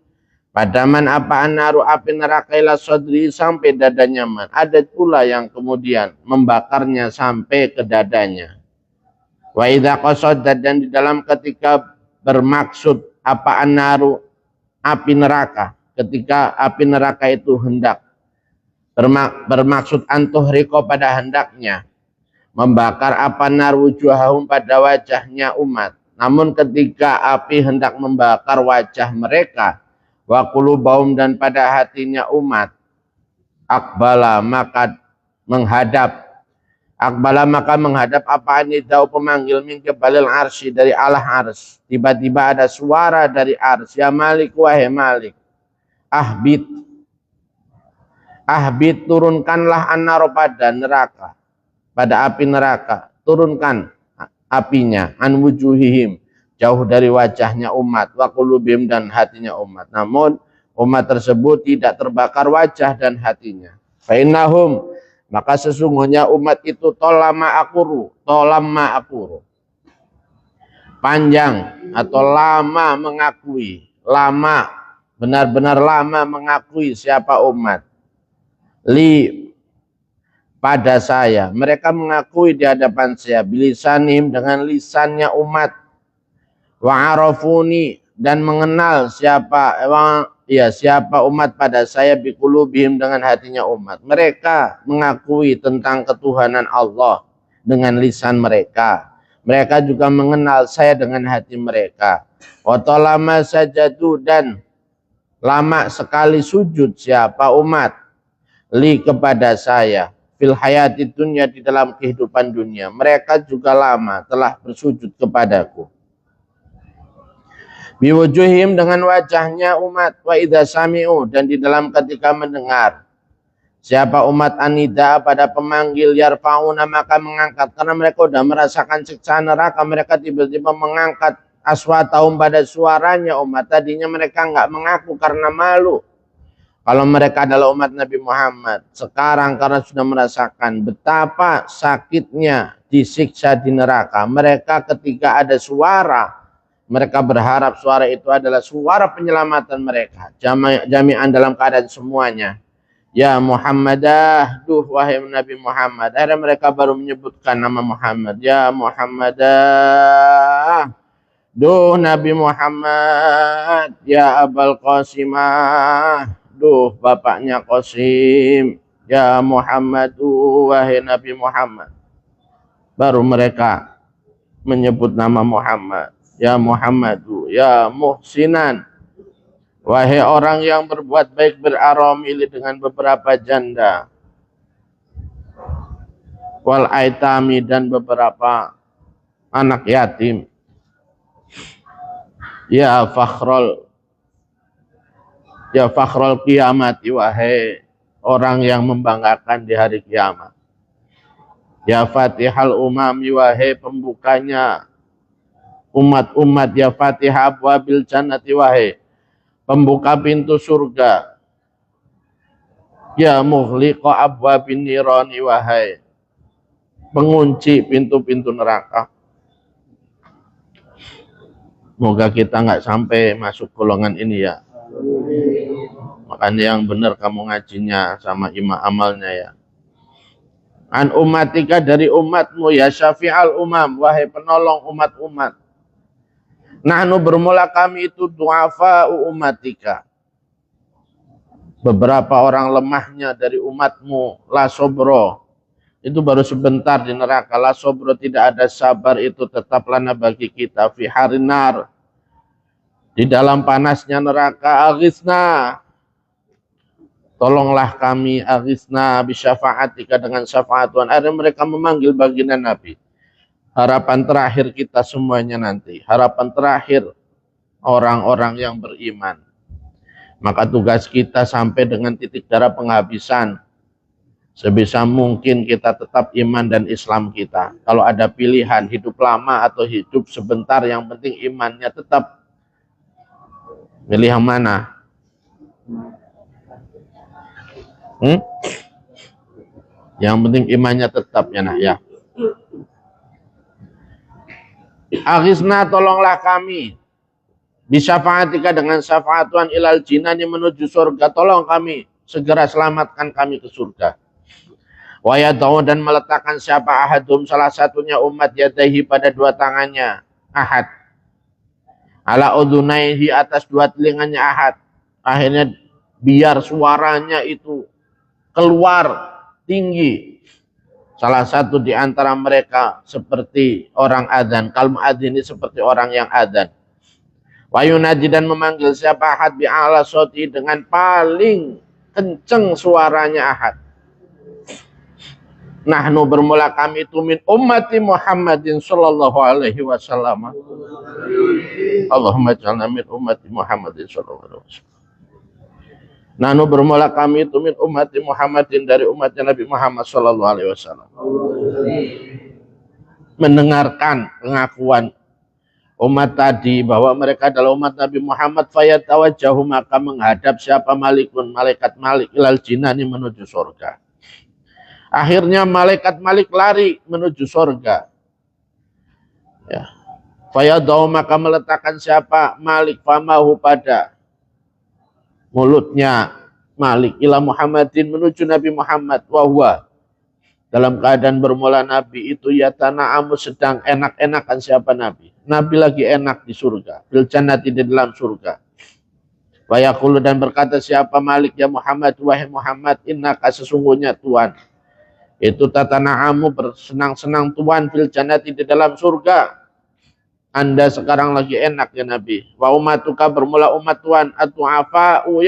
pada man apa naru api neraka ila sodri sampai dadanya man. Ada pula yang kemudian membakarnya sampai ke dadanya. Wa idza qasadat, dan di dalam ketika bermaksud apa naru api neraka, ketika api neraka itu hendak bermaksud antuhriko pada hendaknya membakar apa nar wujuhahum pada wajahnya umat. Namun ketika api hendak membakar wajah mereka, wa qulubahum, dan pada hatinya umat, akbala maka menghadap apa nidau pemanggil min kebalil arsy dari Allah ars. Tiba-tiba ada suara dari ars, ya Malik wahai Malik, ahbit turunkanlah an-nar pada neraka, pada api neraka, turunkan apinya an wujuhihim, jauh dari wajahnya umat, wa qulubihim, dan hatinya umat. Namun umat tersebut tidak terbakar wajah dan hatinya. Fa innahum, maka sesungguhnya umat itu tolama akuru, panjang atau lama mengakui, benar-benar lama mengakui siapa umat. Pada saya, mereka mengakui di hadapan saya bilisanim, dengan lisannya umat, wa arafuni, dan mengenal siapa umat pada saya biqulubihim, dengan hatinya umat. Mereka mengakui tentang ketuhanan Allah dengan lisan mereka. Mereka juga mengenal saya dengan hati mereka. Wa talama sajadu, dan lama sekali sujud siapa umat kepada saya fil hayati dunya, di dalam kehidupan dunia. Mereka juga lama telah bersujud kepadaku. Biwujuhim, dengan wajahnya umat, wa idza sami'u, dan di dalam ketika mendengar siapa umat anida pada pemanggil, yarfa'una, maka mengangkat, karena mereka sudah merasakan siksa neraka, mereka tiba-tiba mengangkat aswatahum pada suaranya umat. Tadinya mereka enggak mengaku karena malu kalau mereka adalah umat Nabi Muhammad. Sekarang karena sudah merasakan betapa sakitnya disiksa di neraka, mereka ketika ada suara, mereka berharap suara itu adalah suara penyelamatan mereka. Jami'an, dalam keadaan semuanya. Ya Muhammadah, duh wahai Nabi Muhammad. Akhirnya mereka baru menyebutkan nama Muhammad. Ya Muhammadah, duh Nabi Muhammad. Ya Abul Qasimah, duh bapaknya Qasim. Ya Muhammadu, wahai Nabi Muhammad. Baru mereka menyebut nama Muhammad. Ya Muhammadu, ya Muhsinan, wahai orang yang berbuat baik, beraramili, dengan beberapa janda, wal aitami, dan beberapa anak yatim. Ya fakhrul qiyamati, wahai orang yang membanggakan di hari kiamat. Ya fatihal umami, wahai pembukanya umat-umat. Ya fatihah abwabil jannati, wahai pembuka pintu surga. Ya mughliqa abwabin nirani, wahai pengunci pintu-pintu neraka. Semoga kita nggak sampai masuk golongan ini ya. Makanya yang benar kamu ngajinya sama imam amalnya ya. An umatika, dari umatmu, ya syafi'al umam, wahai penolong umat-umat. Nahnu, bermula kami itu du'afa'u umatika, beberapa orang lemahnya dari umatmu, la sobro, itu baru sebentar di neraka. La sobro, tidak ada sabar itu tetap lana bagi kita fi harinar, di dalam panasnya neraka. Aghithna, tolonglah kami. Aghithna bisyafa'atika, dengan syafaat Tuhan. Akhirnya mereka memanggil baginda Nabi. Harapan terakhir kita semuanya nanti, harapan terakhir orang-orang yang beriman. Maka tugas kita sampai dengan titik darah penghabisan, sebisa mungkin kita tetap iman dan Islam kita. Kalau ada pilihan hidup lama atau hidup sebentar, yang penting imannya tetap. Pilih yang mana? Yang penting imannya tetap ya nak ya. Aghithna, tolonglah kami. Bisyafa'atika, dengan syafaat Tuhan, ilal jinani, menuju surga. Tolong kami, segera selamatkan kami ke surga. Wa yadau, dan meletakkan siapa ahadum, salah satunya umat, yadaihi, pada dua tangannya ahad, ala udhunaihi, atas dua telinganya ahad. Akhirnya biar suaranya itu keluar tinggi. Salah satu di antara mereka seperti orang adzan. Kal muadzin, ini seperti orang yang adzan. Wa yunadi, dan memanggil siapa ahad, bi'ala soti, dengan paling kenceng suaranya ahad. Nahnu, bermula kami itu, min ummati Muhammadin sallallahu alaihi wasallam. Allahumma ja'alna min ummati Muhammadin sallallahu alaihi wasallam. Nahnu, bermula kami itu, min ummati Muhammadin, dari umatnya Nabi Muhammad sallallahu alaihi wasallam. Mendengarkan pengakuan umat tadi bahwa mereka adalah umat Nabi Muhammad, fayatawajjahu, maka menghadap siapa malikun, malaikat malik, ilal jinani, menuju surga. Akhirnya malaikat malik lari menuju surga. Ya. Fayadau, maka meletakkan siapa malik, famahu, pada mulutnya malik, ila Muhammadin, menuju Nabi Muhammad, wahwa, dalam keadaan bermula Nabi itu yatana'amu, sedang enak-enakan siapa Nabi. Nabi lagi enak di surga, fil jannati, di dalam surga. Wa yaqulu, dan berkata siapa malik, ya Muhammad, wahai Muhammad, innaka, sesungguhnya Tuhan itu tatana'amu, bersenang-senang Tuhan, fil jannati, di dalam surga. Anda sekarang lagi enak ya Nabi. Wa ummatuka, bermula umat Tuhan, atu'afa'u,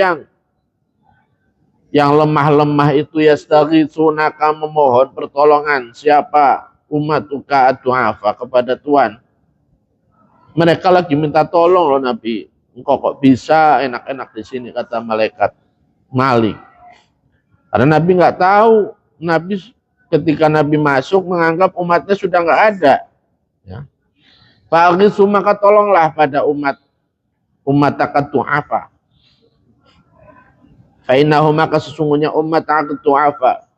yang lemah-lemah itu, yastaghitsunaka, memohon pertolongan. Siapa? Ummatuka atu'afa, kepada Tuhan. Mereka lagi minta tolong loh Nabi. Engkau kok bisa enak-enak di sini, kata malaikat malik. Karena Nabi nggak tahu. Nabi ketika Nabi masuk menganggap umatnya sudah nggak ada. Ya. Fa'aghisu, maka tolonglah pada umat takatu'afa. Fa'innahu, maka sesungguhnya umat takatu'afa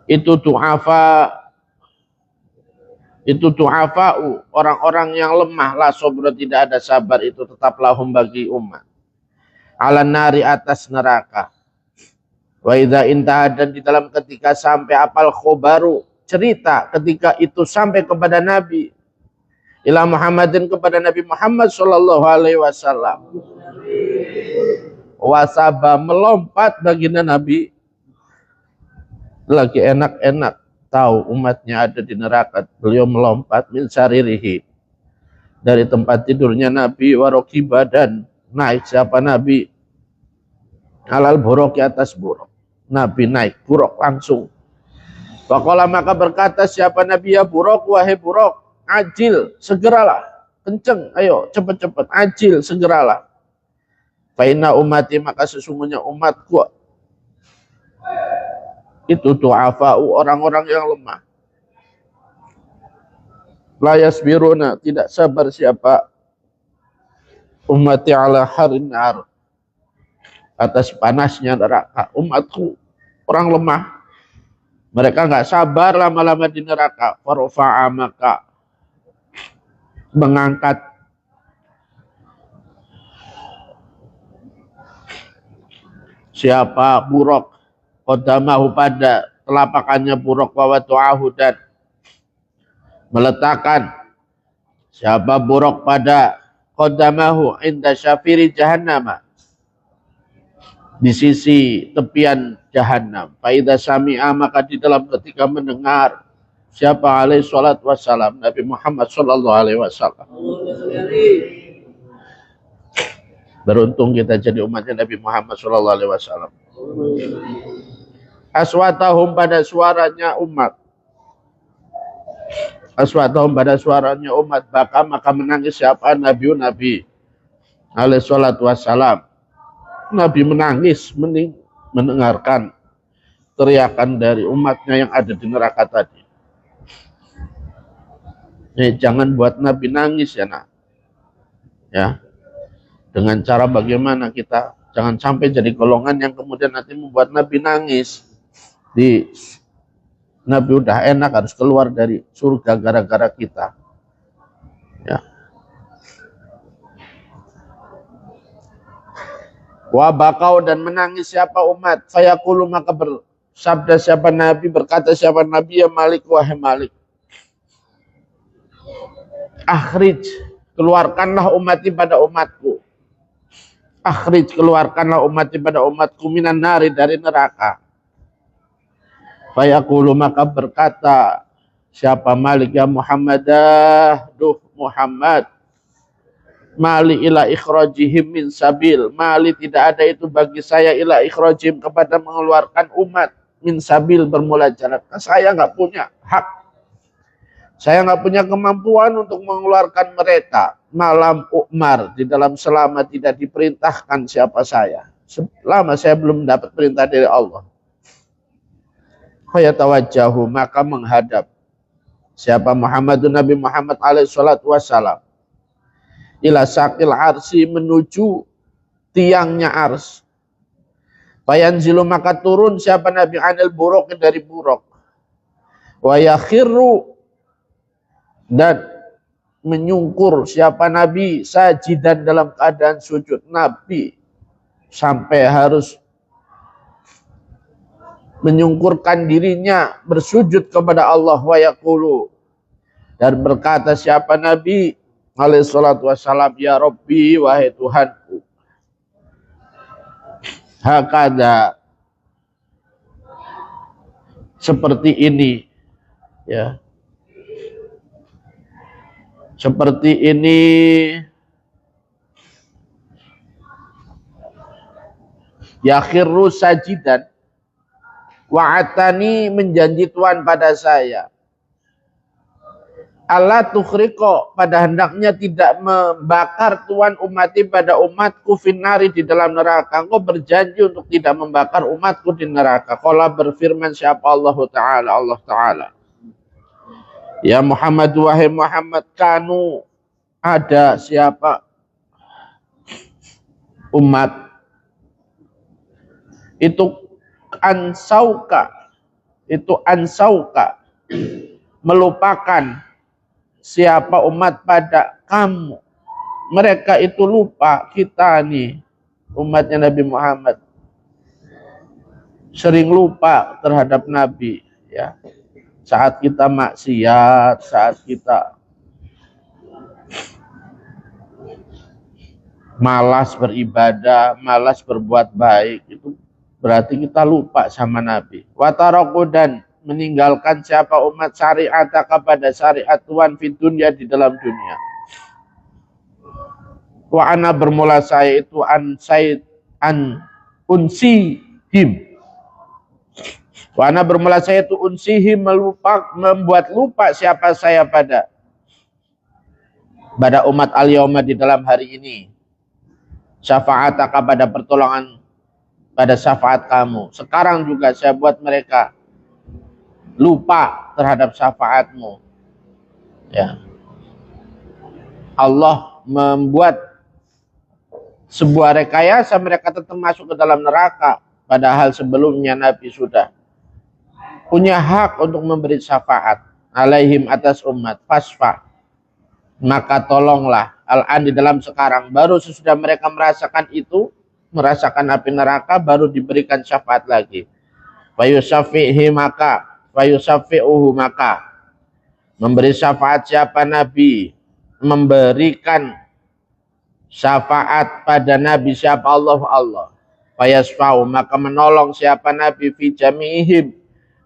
itu tu'afa'u, orang-orang yang lemah, la sobra, tidak ada sabar itu tetap lahum, bagi umat, ala nari, atas neraka. Wa idza intaha, dan di dalam ketika sampai apal khobaru, cerita ketika itu sampai kepada Nabi, ila Muhammadin, kepada Nabi Muhammad sallallahu alaihi wasallam, wasaba, melompat baginda Nabi, lagi enak-enak tahu umatnya ada di neraka, beliau melompat min saririhi, dari tempat tidurnya Nabi, warokiba, dan naik siapa Nabi, alal buruk, atas buruk. Nabi naik buruk langsung. Faqala, maka berkata siapa Nabi, ya buruk, wahai buruk, ajil, segeralah, kenceng, ayo cepat-cepat, ajil, segeralah. Fa inna ummati, maka sesungguhnya umatku itu tu'afa'u, orang-orang yang lemah. La yasbiruna, tidak sabar siapa ummati ala harin nar, atas panasnya neraka. Umatku orang lemah, mereka nggak sabar lama-lama di neraka. Farufa'a, maka mengangkat siapa buruk, qadamahu, pada telapakannya buruk, wa watu'ahu, dan meletakkan siapa buruk pada qadamahu inda syafiri jahannam, di sisi tepian jahanam. Faida sami'a, maka di dalam ketika mendengar siapa alaihi salat wassalam, Nabi Muhammad sallallahu alaihi wasallam. Beruntung kita jadi umatnya Nabi Muhammad sallallahu alaihi wasallam. Aswatahum, pada suaranya umat. Aswatahum, pada suaranya umat. Maka menangis siapa Nabi alaihi salatu wassalam. Nabi menangis mendengarkan teriakan dari umatnya yang ada di neraka tadi. Jangan buat Nabi nangis ya nak. Ya. Dengan cara bagaimana kita jangan sampai jadi golongan yang kemudian nanti membuat Nabi nangis. Nabi udah enak harus keluar dari surga gara-gara kita. Ya. Wa bakau, dan menangis siapa umat. Fayaqulu, maka bersabda siapa Nabi, berkata siapa Nabi, ya Malik, wahai Malik. Akhrij, keluarkanlah umati pada umatku. Akhrij, keluarkanlah umati pada umatku minan nari, dari neraka. Fayaqulu, maka berkata siapa Malik, ya Muhammadah, duh Muhammad, mali ila ikhrajihim min sabil, mali tidak ada itu bagi saya ila ikhrajihim, kepada mengeluarkan umat min sabil, bermula jalan. Saya nggak punya hak, saya nggak punya kemampuan untuk mengeluarkan mereka. Malam umar, di dalam selama tidak diperintahkan siapa saya, selama saya belum dapat perintah dari Allah. Fayatawajjahu, maka menghadap siapa Muhammadun, Nabi Muhammad alaihi salatu wassalam, ila sakil arsi, menuju tiangnya ars. Fayanzilu, maka turun siapa Nabi anil buruk, dari buruk. Wa yakhiru, dan menyungkur siapa Nabi sajidan, dalam keadaan sujud. Nabi sampai harus menyungkurkan dirinya bersujud kepada Allah. Wa yaqulu, dan berkata siapa Nabi alaihi salatu wassalam, ya Rabbi, wahai Tuhanku, hakada, seperti ini, ya, seperti ini, yakhirru sajidan, wa'atani, menjanji Tuhan pada saya, Allah tukhriqo, pada hendaknya tidak membakar Tuhan umati pada umatku finari, di dalam neraka. Engkau berjanji untuk tidak membakar umatku di neraka. Qala, berfirman siapa Allah Ta'ala, ya Muhammad, wahai Muhammad, kanu, ada siapa umat itu ansauka, melupakan siapa umat pada kamu. Mereka itu lupa, kita nih umatnya Nabi Muhammad sering lupa terhadap Nabi, ya. Saat kita maksiat, saat kita malas beribadah, malas berbuat baik, itu berarti kita lupa sama Nabi. Wataraku, dan meninggalkan siapa umat syariat, kepada syariat Tuhan di dunia, di dalam dunia. Wa ana, bermula saya itu unsihim. Wa ana, bermula saya itu unsihim, membuat lupa siapa saya pada umat al-yauma, di dalam hari ini. Syafa'ataka, pada pertolongan, pada syafaat kamu. Sekarang juga saya buat mereka lupa terhadap syafaatmu, ya. Allah membuat sebuah rekayasa, mereka tetap masuk ke dalam neraka, padahal sebelumnya Nabi sudah punya hak untuk memberi syafaat alaihim, atas umat. Fasfa, maka tolonglah, al-an, di dalam sekarang, baru sesudah mereka merasakan itu, merasakan api neraka, baru diberikan syafaat lagi. Fayusafihi, maka memberi syafaat siapa Nabi, memberikan syafaat pada Nabi siapa Allah. fayasfa'u, maka menolong siapa Nabi fi jami'ihim,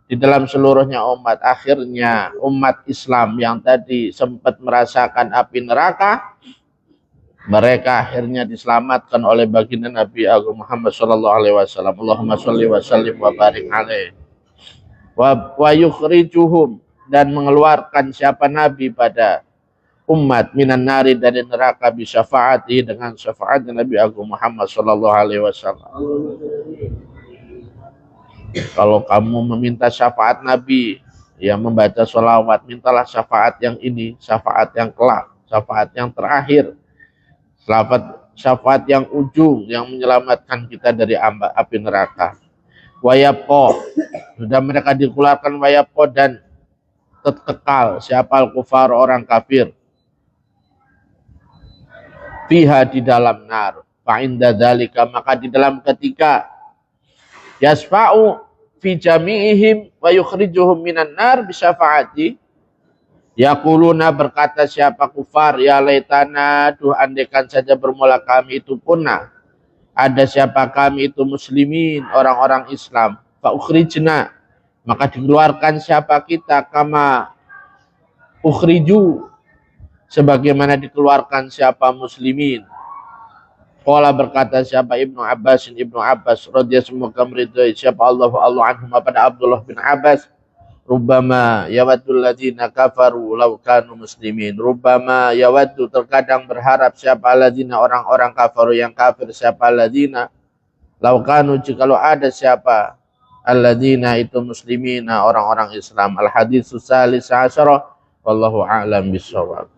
di dalam seluruhnya umat. Akhirnya umat Islam yang tadi sempat merasakan api neraka, mereka akhirnya diselamatkan oleh baginda Nabi Agung Muhammad sallallahu alaihi wasallam. Allahumma sholli wa sallim wa barik alaihi. Wa yukhrijuhum, dan mengeluarkan siapa Nabi pada umat minan nari, dari neraka, bisyafaati, dengan syafaat Nabi Agung Muhammad sallallahu alaihi wasallam. Kalau kamu meminta syafaat Nabi, ya membaca sholawat, mintalah syafaat yang ini, syafaat yang kelak, syafaat yang terakhir, syafaat yang ujung, yang menyelamatkan kita dari api neraka. Wayabqa, sudah mereka dikeluarkan, wayabqa, dan kekal siapa al-kufar, orang kafir, fiha, di dalam nar. Fa'inda dzalika, maka di dalam ketika yasfa'u fi jami'ihim wa yukhrijuhum minan nar bisyafaati, yaquluna, berkata siapa kufar, ya laitana, duh andaikan saja bermula kami itu punah, ada siapa kami itu muslimin, orang-orang Islam, fa ukhrijna, maka dikeluarkan siapa kita, kama ukhriju, sebagaimana dikeluarkan siapa muslimin. Qala, berkata siapa Ibnu Abbas radhiyallahu semoga meridhai siapa Allah anhu pada Abdullah bin Abbas, rubbama yawaddul ladzina kafaru law kanu muslimin. Rubbama yawaddu, terkadang berharap siapa ladzina, orang-orang kafaru yang kafir, siapa ladzina, law kanu, jikalau ada siapa, alladzina itu muslimina, orang-orang Islam. Al hadits salis asyara, wallahu a'lam bishawab.